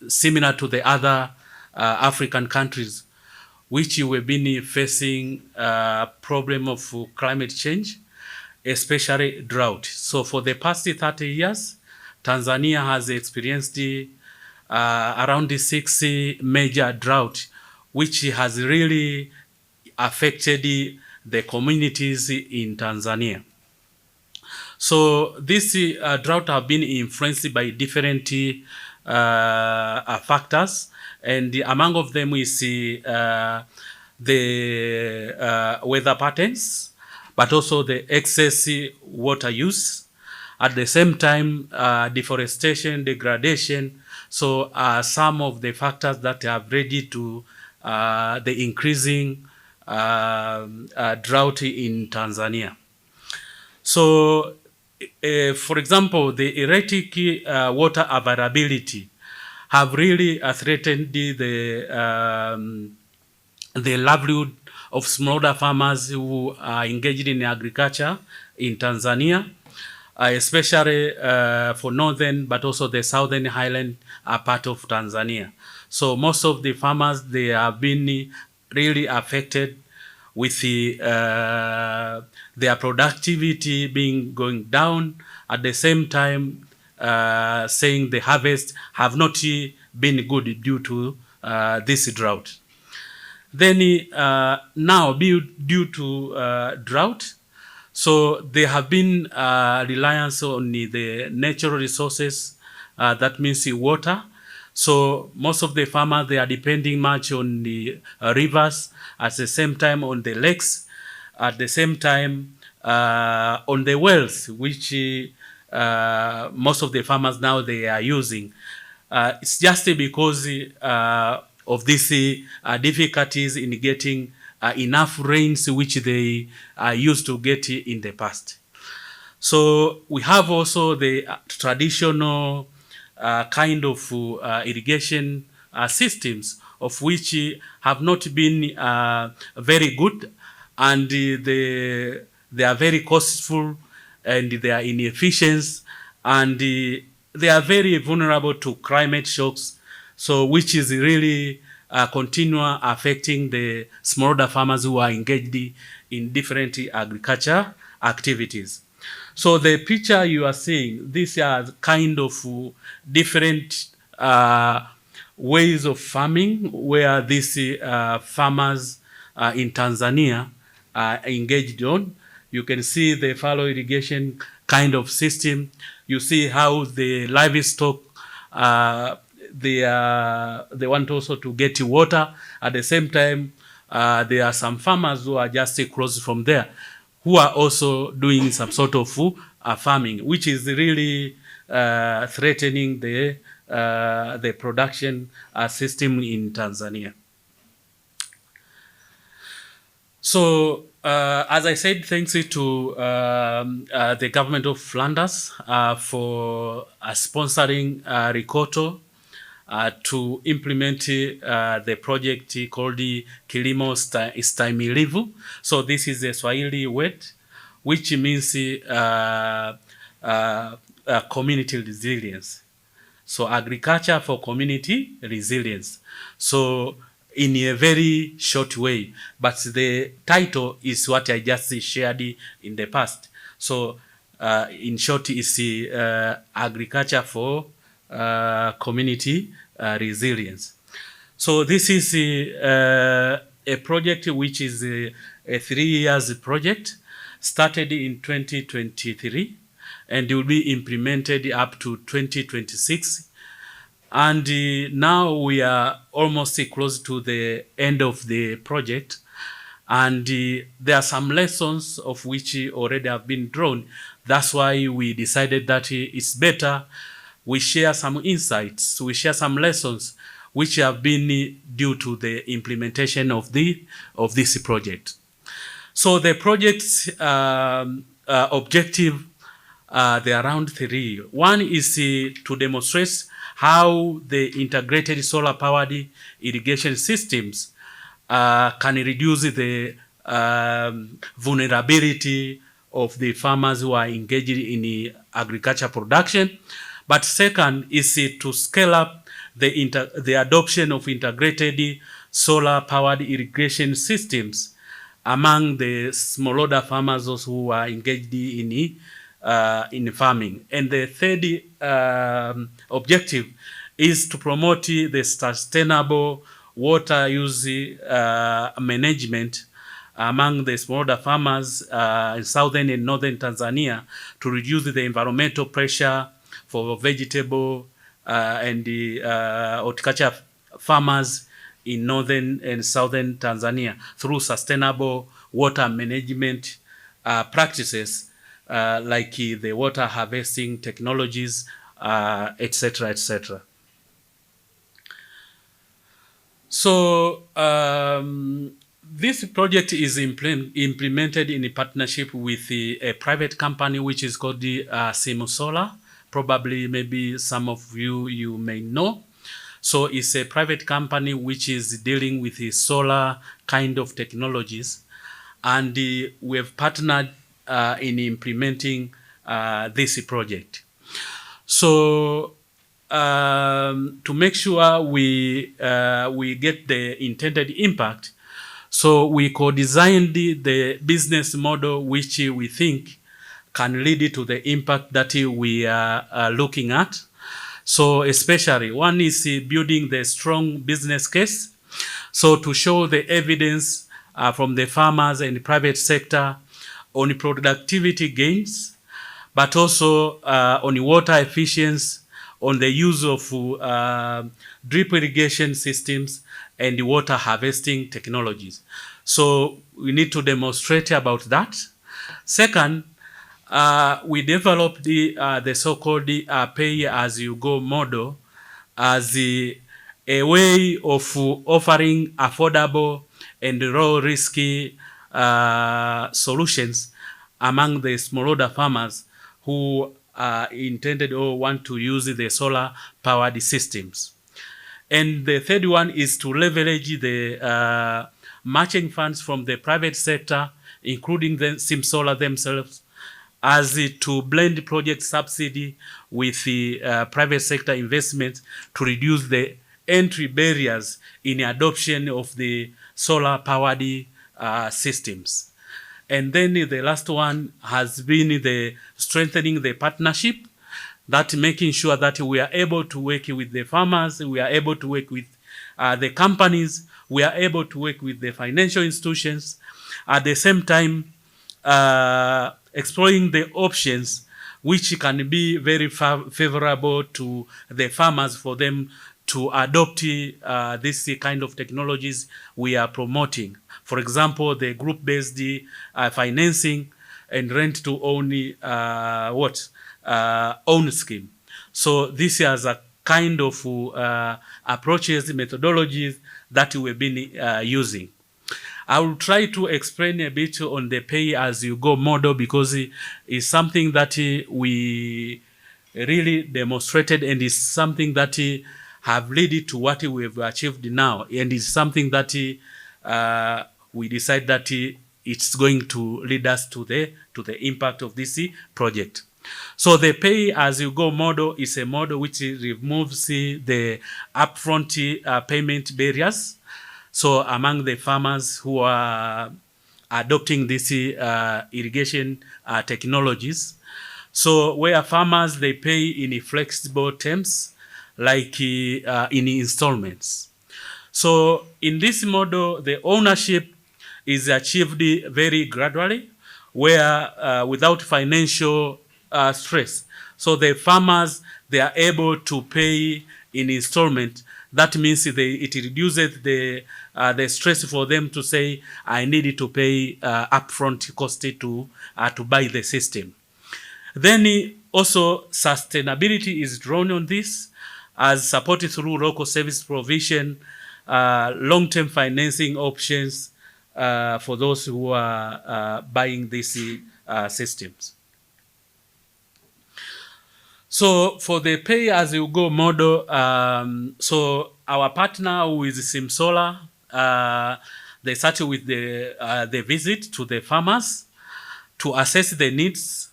similar to the other African countries, which we've been facing problem of climate change, especially drought. So for the past 30 years, Tanzania has experienced around 6 major drought, which has really affected the communities in Tanzania. So this drought have been influenced by different factors, and among of them we see the weather patterns, but also the excess water use. At the same time, deforestation, degradation. So some of the factors that have led to the increasing drought in Tanzania. So, for example, the erratic water availability have really threatened the livelihood of smallholder farmers who are engaged in agriculture in Tanzania, especially for northern but also the southern highland part of Tanzania. So most of the farmers, they have been really affected with their productivity going down. At the same time, saying the harvest have not been good due to this drought. Then now, due to drought, so there have been reliance on the natural resources, that means water. So most of the farmers, they are depending much on the rivers, at the same time on the lakes, at the same time on the wells, which most of the farmers now they are using. It's just because of these difficulties in getting enough rains which they used to get in the past. So we have also the traditional kind of irrigation systems, of which have not been very good, and they are very costful, and they are inefficient, and they are very vulnerable to climate shocks, so which is really continue affecting the smallholder farmers who are engaged in different agriculture activities. So the picture you are seeing, these are kind of different ways of farming where these farmers in Tanzania are engaged on. You can see the fallow irrigation kind of system. You see how the livestock, they want also to get water. At the same time, there are some farmers who are just close from there, who are also doing some sort of farming, which is really threatening the production system in Tanzania. So, as I said, thanks to the government of Flanders for sponsoring Rikoto to implement the project called the Kilimo Stahimilivu. So this is a Swahili word, which means community resilience. So agriculture for community resilience. So in a very short way, but the title is what I just shared in the past. So in short, it's agriculture for community resilience. So this is a project which is a 3 years project, started in 2023, and will be implemented up to 2026. And now we are almost close to the end of the project. And there are some lessons of which already have been drawn. That's why we decided that it's better we share some insights, we share some lessons which have been due to the implementation of this project. So the project's objective, there are around 3. One is to demonstrate how the integrated solar-powered irrigation systems can reduce the vulnerability of the farmers who are engaged in agriculture production. But second is to scale up the adoption of integrated solar-powered irrigation systems among the smallholder farmers, those who are engaged in farming. And the third objective is to promote the sustainable water use management among the smallholder farmers in southern and northern Tanzania to reduce the environmental pressure for vegetable and horticulture farmers in northern and southern Tanzania through sustainable water management practices like the water harvesting technologies, etc., etc. So this project is implemented in a partnership with a private company which is called the Solar. Probably maybe some of you may know. So it's a private company which is dealing with the solar kind of technologies, and we have partnered in implementing this project. So to make sure we get the intended impact, so we co-designed the business model which we think can lead to the impact that we are looking at. So especially one is building the strong business case. So to show the evidence from the farmers and the private sector on productivity gains, but also on water efficiency, on the use of drip irrigation systems and water harvesting technologies. So we need to demonstrate about that. Second, we developed the so-called pay-as-you-go model as a way of offering affordable and low-risk solutions among the smallholder farmers who intended or want to use the solar-powered systems. And the third one is to leverage the matching funds from the private sector, including the SimSolar themselves, as to blend project subsidy with the private sector investment to reduce the entry barriers in adoption of the solar-powered systems. And then the last one has been the strengthening the partnership, that making sure that we are able to work with the farmers, we are able to work with the companies, we are able to work with the financial institutions, at the same time exploring the options which can be very favorable to the farmers for them to adopt this kind of technologies we are promoting. For example, the group-based financing and rent-to-own own scheme. So this is a kind of approaches, methodologies that we've been using. I will try to explain a bit on the pay-as-you-go model because it's something that we really demonstrated and is something that have led to what we have achieved now, and it's something that we decide that it's going to lead us to the impact of this project. So the pay-as-you-go model is a model which removes the upfront payment barriers. So among the farmers who are adopting this irrigation technologies, so where farmers, they pay in flexible terms, like in installments. So in this model, the ownership is achieved very gradually, where without financial stress. So the farmers, they are able to pay in installment. That means it reduces the stress for them to say, I need to pay upfront cost to buy the system. Then also sustainability is drawn on this as supported through local service provision, long-term financing options for those who are buying these systems. So for the pay-as-you-go model, so our partner with SimSolar, they started with the visit to the farmers to assess the needs,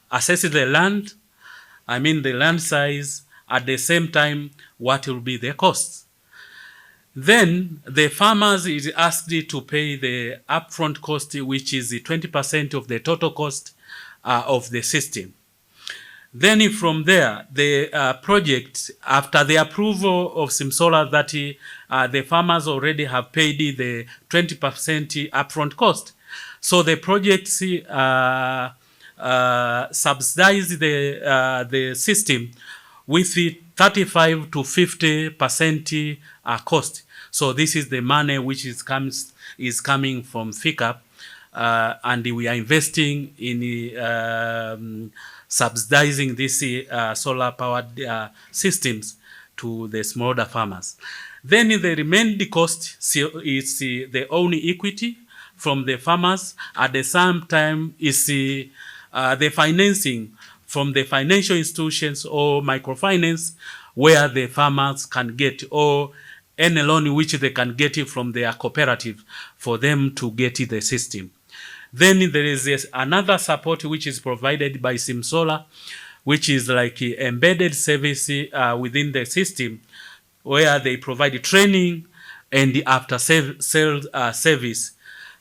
assess the land, the land size. At the same time, what will be the costs. Then the farmers is asked to pay the upfront cost, which is 20% of the total cost of the system. Then from there, the project, after the approval of SimSolar, that the farmers already have paid the 20% upfront cost. So the project subsidize the system with the 35 to 50% cost. So this is the money which is coming from FICAP, and we are investing in subsidizing these solar-powered systems to the smallholder farmers. Then the remaining cost is the own equity from the farmers. At the same time is the financing from the financial institutions or microfinance where the farmers can get, or any loan which they can get from their cooperative for them to get the system. Then there is another support which is provided by SimSolar, which is like embedded service within the system, where they provide training and after sales service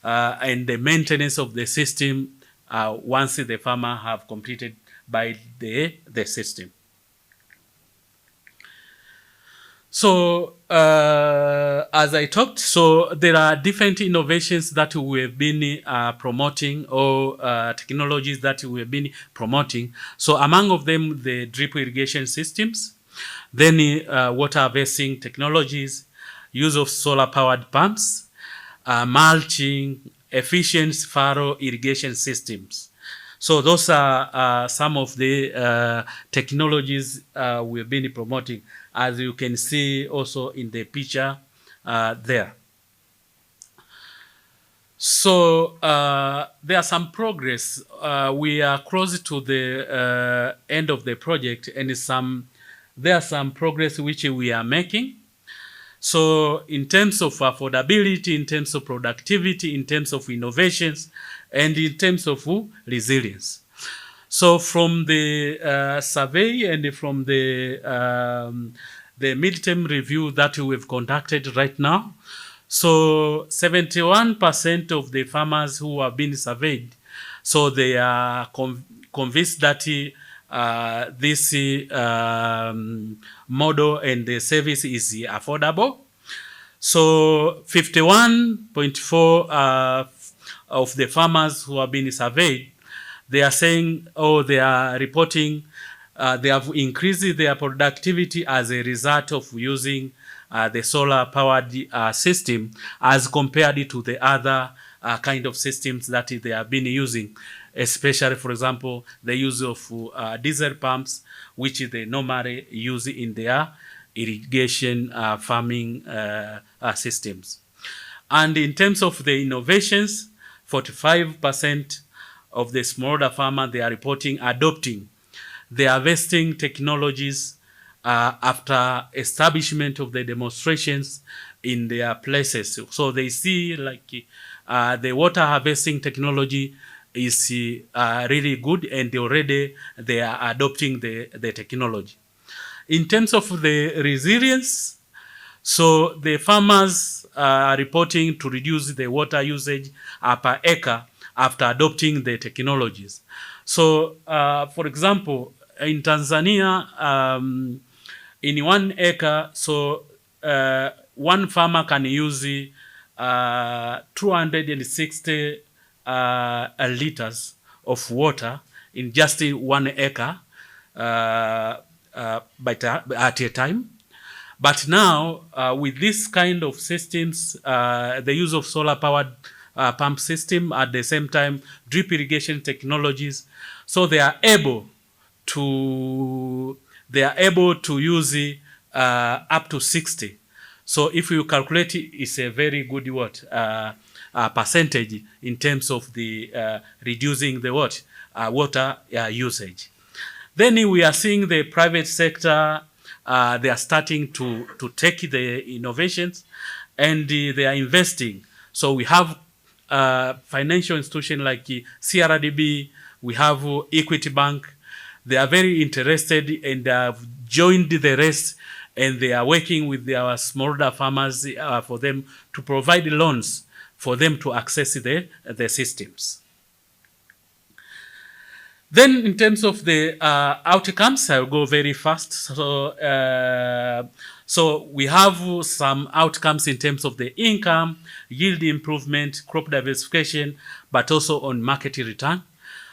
and the maintenance of the system once the farmer have completed by the system. So as I talked, so there are different innovations that we have been promoting, or technologies that we have been promoting. So among of them, the drip irrigation systems, then water harvesting technologies, use of solar-powered pumps, mulching, efficient furrow irrigation systems. So those are some of the technologies we've been promoting, as you can see also in the picture there. So there are some progress. We are close to the end of the project, and there are some progress which we are making. So in terms of affordability, in terms of productivity, in terms of innovations, and in terms of resilience. So from the survey and from the midterm review that we've conducted right now, so 71% of the farmers who have been surveyed, so they are convinced that this model and the service is affordable. So 51.4 of the farmers who have been surveyed, they are saying, they are reporting they have increased their productivity as a result of using the solar-powered system as compared to the other kind of systems that they have been using, especially, for example, the use of diesel pumps, which they normally use in their irrigation farming systems. And in terms of the innovations, 45% of the smallholder farmer, they are reporting adopting the harvesting technologies after establishment of the demonstrations in their places. So they see like the water harvesting technology is really good, and already they are adopting the technology. In terms of the resilience, so the farmers are reporting to reduce the water usage per acre after adopting the technologies. So, for example, in Tanzania, in 1 acre, so one farmer can use 260 liters of water in just 1 acre at a time. But now, with this kind of systems, the use of solar-powered pump system, at the same time, drip irrigation technologies, so they are able to use up to 60. So if you calculate it, it's a very good percentage in terms of the reducing the water usage. Then we are seeing the private sector, they are starting to take the innovations, and they are investing. So we have financial institutions like CRDB, we have Equity Bank. They are very interested and have joined the race and they are working with their smallholder farmers for them to provide loans for them to access the systems. Then in terms of the outcomes, I'll go very fast. So we have some outcomes in terms of the income, yield improvement, crop diversification, but also on market return.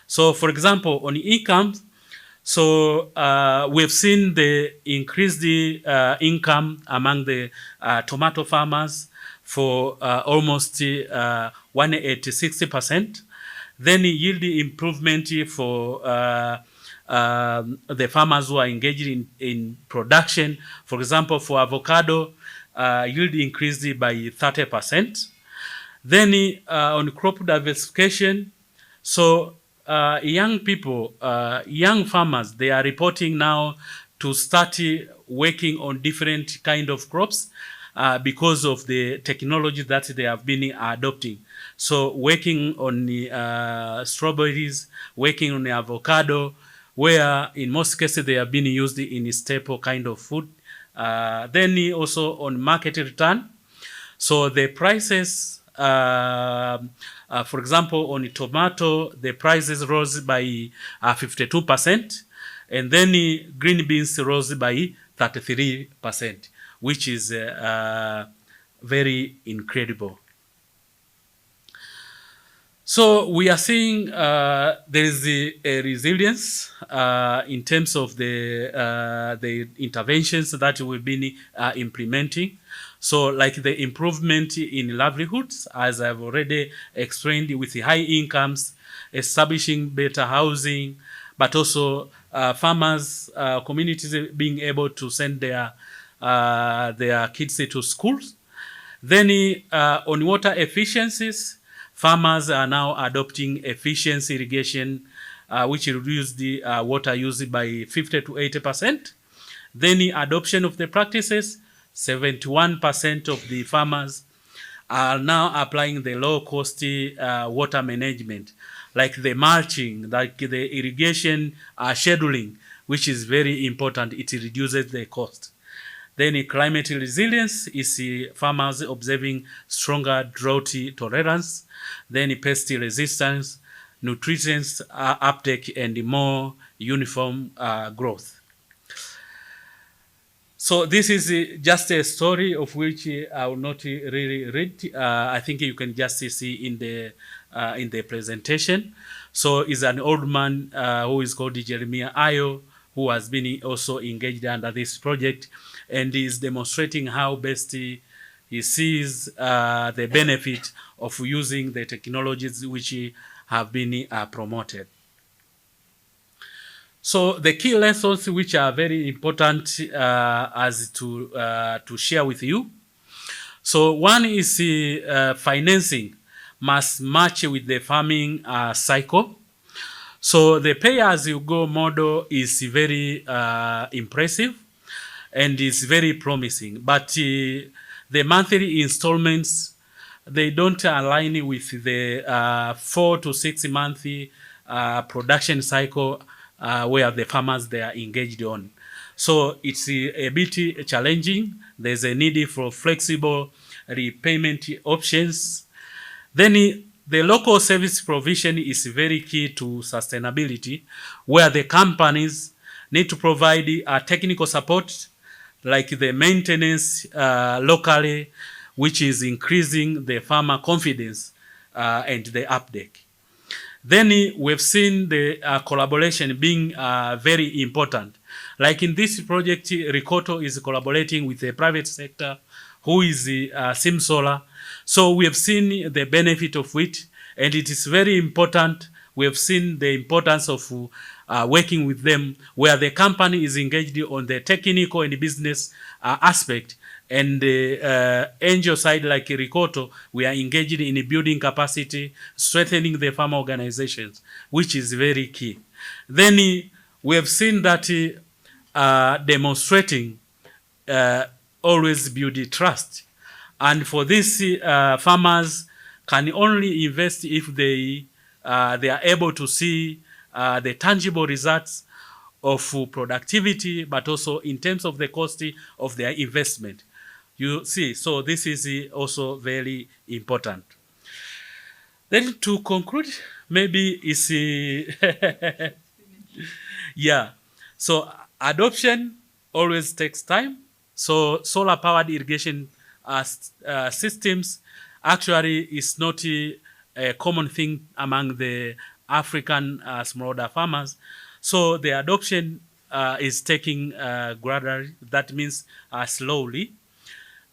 So for example, on income, so we've seen the increased income among the tomato farmers for almost 180-60%. Then yield improvement for the farmers who are engaged in production. For example, for avocado, yield increased by 30%. Then on crop diversification, so young people, young farmers, they are reporting now to start working on different kind of crops because of the technology that they have been adopting. So working on the strawberries, working on the avocado, where in most cases they have been used in a staple kind of food. Then also on market return. So the prices, for example, on the tomato, the prices rose by 52%, and then green beans rose by 33%, which is very incredible. So we are seeing there is a resilience in terms of the interventions that we've been implementing. So like the improvement in livelihoods, as I've already explained, with the high incomes, establishing better housing, but also farmers, communities being able to send their kids to schools. Then on water efficiencies, farmers are now adopting efficiency irrigation, which reduce the water use by 50 to 80%. Then the adoption of the practices, 71% of the farmers are now applying the low-cost water management, like the mulching, like the irrigation scheduling, which is very important. It reduces the cost. Then climate resilience is farmers observing stronger drought tolerance. Then pest resistance, nutrients uptake, and more uniform growth. So this is just a story of which I will not really read. I think you can just see in the presentation. So it's an old man who is called Jeremiah Ayo, who has been also engaged under this project, and is demonstrating how best he sees the benefit of using the technologies which have been promoted. So the key lessons which are very important as to share with you. So one is financing must match with the farming cycle. So the pay-as-you-go model is very impressive and is very promising, but the monthly installments, they don't align with the 4 to 6 month production cycle where the farmers they are engaged on. So it's a bit challenging. There's a need for flexible repayment options. Then the local service provision is very key to sustainability, where the companies need to provide technical support like the maintenance locally, which is increasing the farmer confidence and the uptake. Then we've seen the collaboration being very important. Like in this project, Ricoto is collaborating with the private sector, who is SimSolar. So we have seen the benefit of it, and it is very important. We have seen the importance of working with them, where the company is engaged on the technical and business aspect, and the angel side, like Ricoto, we are engaged in building capacity, strengthening the farmer organizations, which is very key. Then we have seen that demonstrating always build trust. And for this, farmers can only invest if they are able to see the tangible results of productivity, but also in terms of the cost of their investment. You see, so this is also very important. Then to conclude, maybe is yeah. So adoption always takes time. So solar powered irrigation systems actually is not a common thing among the African smallholder farmers. So the adoption is taking gradually, that means slowly.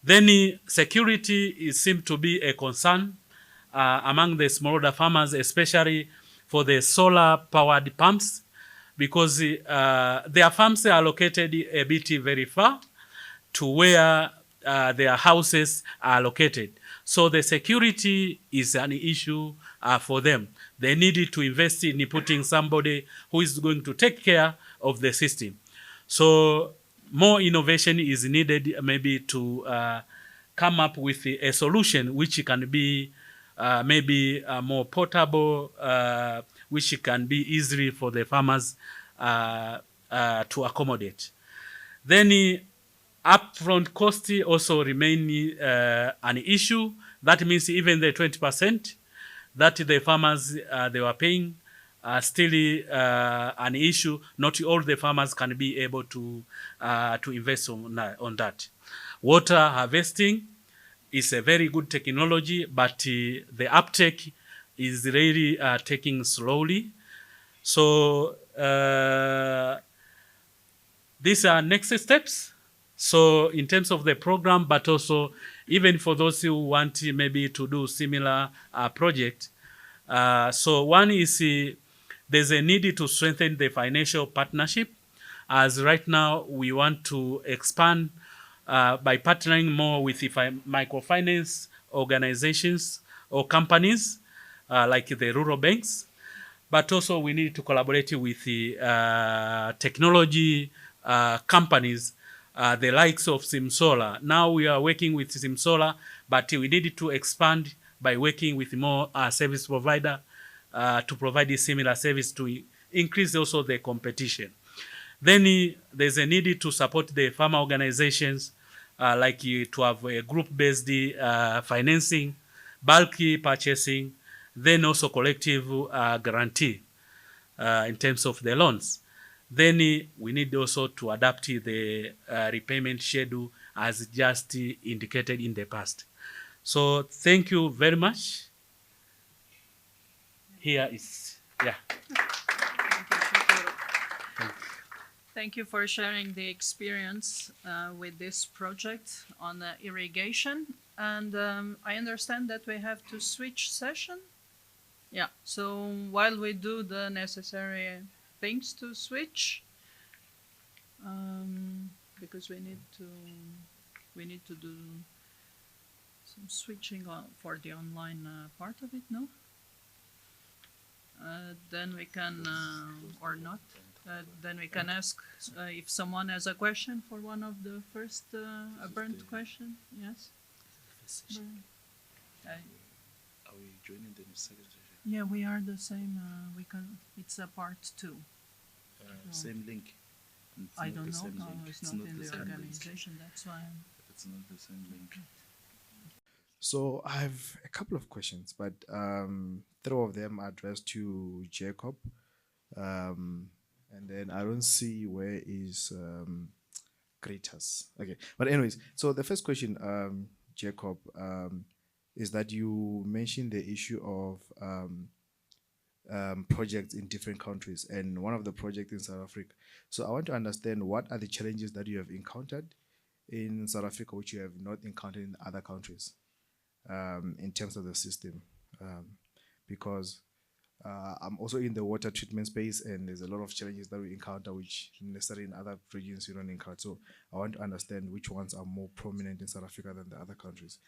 Then security seems to be a concern among the smallholder farmers, especially for the solar-powered pumps, because their farms are located a bit very far to where their houses are located. So the security is an issue for them. They need to invest in putting somebody who is going to take care of the system. So more innovation is needed maybe to come up with a solution which can be maybe more portable, which can be easily for the farmers to accommodate. Then upfront cost also remain an issue. That means even the 20% that the farmers they were paying still an issue. Not all the farmers can be able to invest on that. Water harvesting is a very good technology, but the uptake is really taking slowly. So these are next steps. So in terms of the program, but also even for those who want maybe to do similar project. So one is there's a need to strengthen the financial partnership, as right now we want to expand by partnering more with microfinance organizations or companies like the rural banks. But also we need to collaborate with the technology companies, the likes of SimSolar. Now we are working with SimSolar, but we need to expand by working with more service provider to provide a similar service to increase also the competition. Then there's a need to support the farmer organizations, like to have a group-based financing, bulky purchasing, then also collective guarantee in terms of the loans. Then we need also to adapt the repayment schedule as just indicated in the past. So thank you very much. Here is, yeah. Thank you for sharing the experience with this project on irrigation. And I understand that we have to switch session. Yeah, so while we do the necessary things to switch, because we need to do some switching for the online part of it, no? Then we can, or not, then we can ask if someone has a question for one of the first burnt question. Yes? Are we joining the second session? Yeah, we are the same. We can. It's a part 2. Same link. I don't know. No, it's not in the organization. That's why. It's not the same link. So I have a couple of questions, but 3 of them are addressed to Jacob, and then I don't see where is Kratos. Okay, but anyways, so the first question, Jacob, is that you mentioned the issue of projects in different countries, and one of the projects in South Africa. So I want to understand what are the challenges that you have encountered in South Africa which you have not encountered in other countries in terms of the system, because I'm also in the water treatment space, and there's a lot of challenges that we encounter which necessarily in other regions you don't encounter. So I want to understand which ones are more prominent in South Africa than the other countries.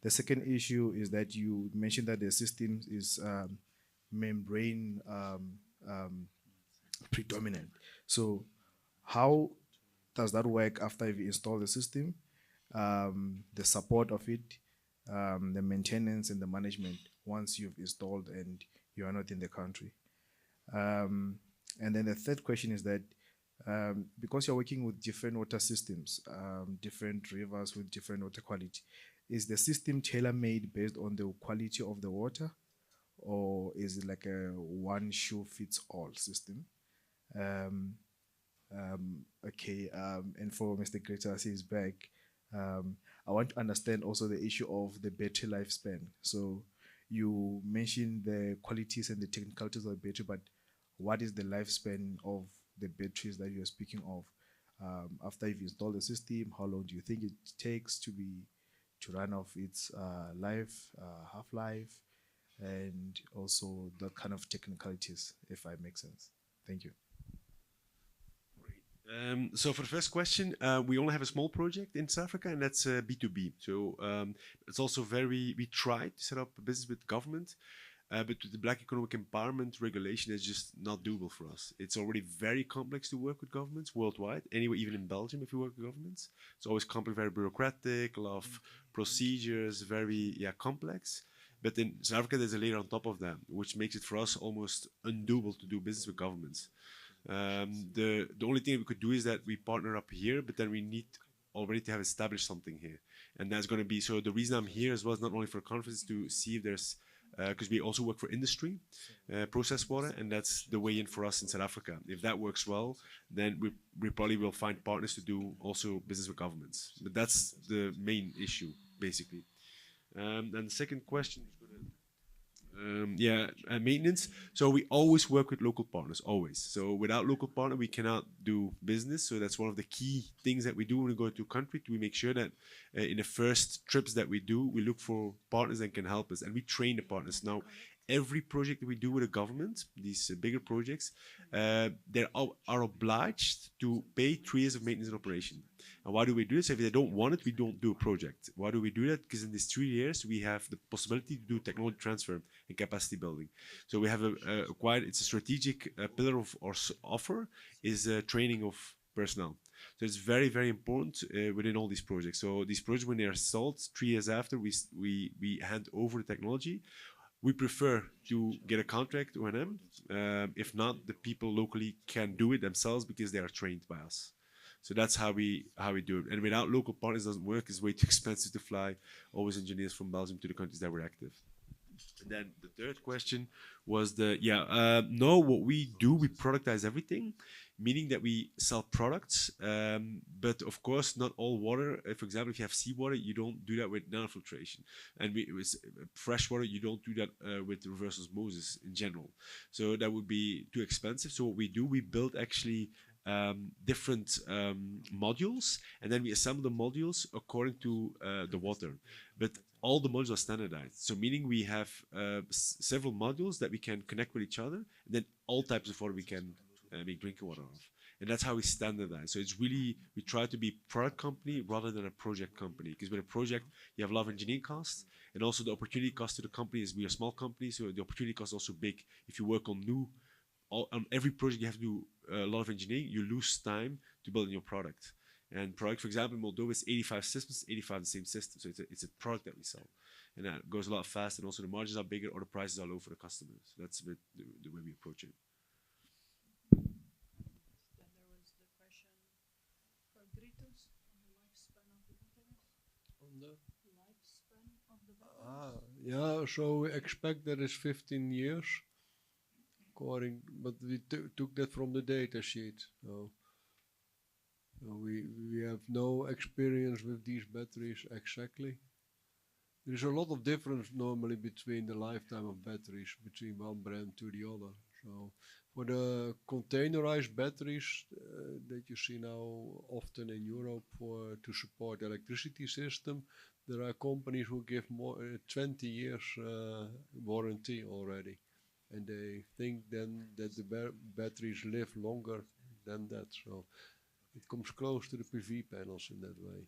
The second issue is that you mentioned that the system is membrane predominant. So how does that work after you install the system, the support of it, the maintenance and the management once you've installed and you are not in the country? And then the third question is that Because you're working with different water systems, different rivers with different water quality, is the system tailor-made based on the quality of the water, or is it like a one-shoe-fits-all system? Okay, and for Mr. Greta, as he's back, I want to understand also the issue of the battery lifespan. So you mentioned the qualities and the technicalities of the battery, but what is the lifespan of the batteries that you're speaking of? After you've installed the system, how long do you think it takes to run off its half-life, and also the kind of technicalities, if I make sense? Thank you. So for the first question, we only have a small project in South Africa, and that's B2B. So it's also we tried to set up a business with government, but with the Black Economic Empowerment regulation, it's just not doable for us. It's already very complex to work with governments worldwide. Anyway, even in Belgium, if you work with governments, it's always complex, very bureaucratic, a lot of procedures, very complex. But in South Africa, there's a layer on top of that, which makes it for us almost undoable to do business with governments. The only thing we could do is that we partner up here, but then we need already to have established something here. And that's going to be, so the reason I'm here as well is not only for a conference, to see if there's, because we also work for industry, processed water, and that's the way in for us in South Africa. If that works well, then we probably will find partners to do also business with governments. But that's the main issue, basically. And the second question is maintenance. So we always work with local partners, always. So without local partner, we cannot do business. So that's one of the key things that we do when we go to a country. We make sure that in the first trips that we do, we look for partners that can help us, and we train the partners. Now, every project that we do with the government, these bigger projects, they are obliged to pay 3 years of maintenance and operation. And why do we do this? If they don't want it, we don't do a project. Why do we do that? Because in these 3 years, we have the possibility to do technology transfer and capacity building. So we have it's a strategic pillar of our offer is training of personnel. So it's very, very important within all these projects. So these projects, when they are sold, 3 years after, we hand over the technology. We prefer to get a contract with them. If not, the people locally can do it themselves because they are trained by us. So that's how we do it. And without local partners, it doesn't work. It's way too expensive to fly always engineers from Belgium to the countries that we're active. And then the third question was no, what we do, we productize everything, meaning that we sell products. But of course, not all water. For example, if you have seawater, you don't do that with nanofiltration. And with fresh water, you don't do that with reverse osmosis in general. So that would be too expensive. So what we do, we build actually different modules, and then we assemble the modules according to the water. But all the modules are standardized. So meaning we have several modules that we can connect with each other, and then all types of water we can make drinking water of. And that's how we standardize. So it's really, we try to be a product company rather than a project company. Because with a project, you have a lot of engineering costs, and also the opportunity cost to the company is, we are a small company, so the opportunity cost is also big. If you work on on every project, you have to do a lot of engineering, you lose time to build your product. And product, for example, in Moldova is 85 systems, 85 the same system. So it's a product that we sell. And that goes a lot faster, and also the margins are bigger or the prices are low for the customers. So that's a bit the way we approach it. Then there was the question for Gritus on the lifespan of the batteries. Yeah, so we expect that it's 15 years. But we took that from the data sheet. So we have no experience with these batteries exactly. There is a lot of difference normally between the lifetime of batteries between one brand to the other. So for the containerized batteries that you see now often in Europe to support the electricity system, there are companies who give more 20 years warranty already. And they think then that the batteries live longer than that. So it comes close to the PV panels in that way.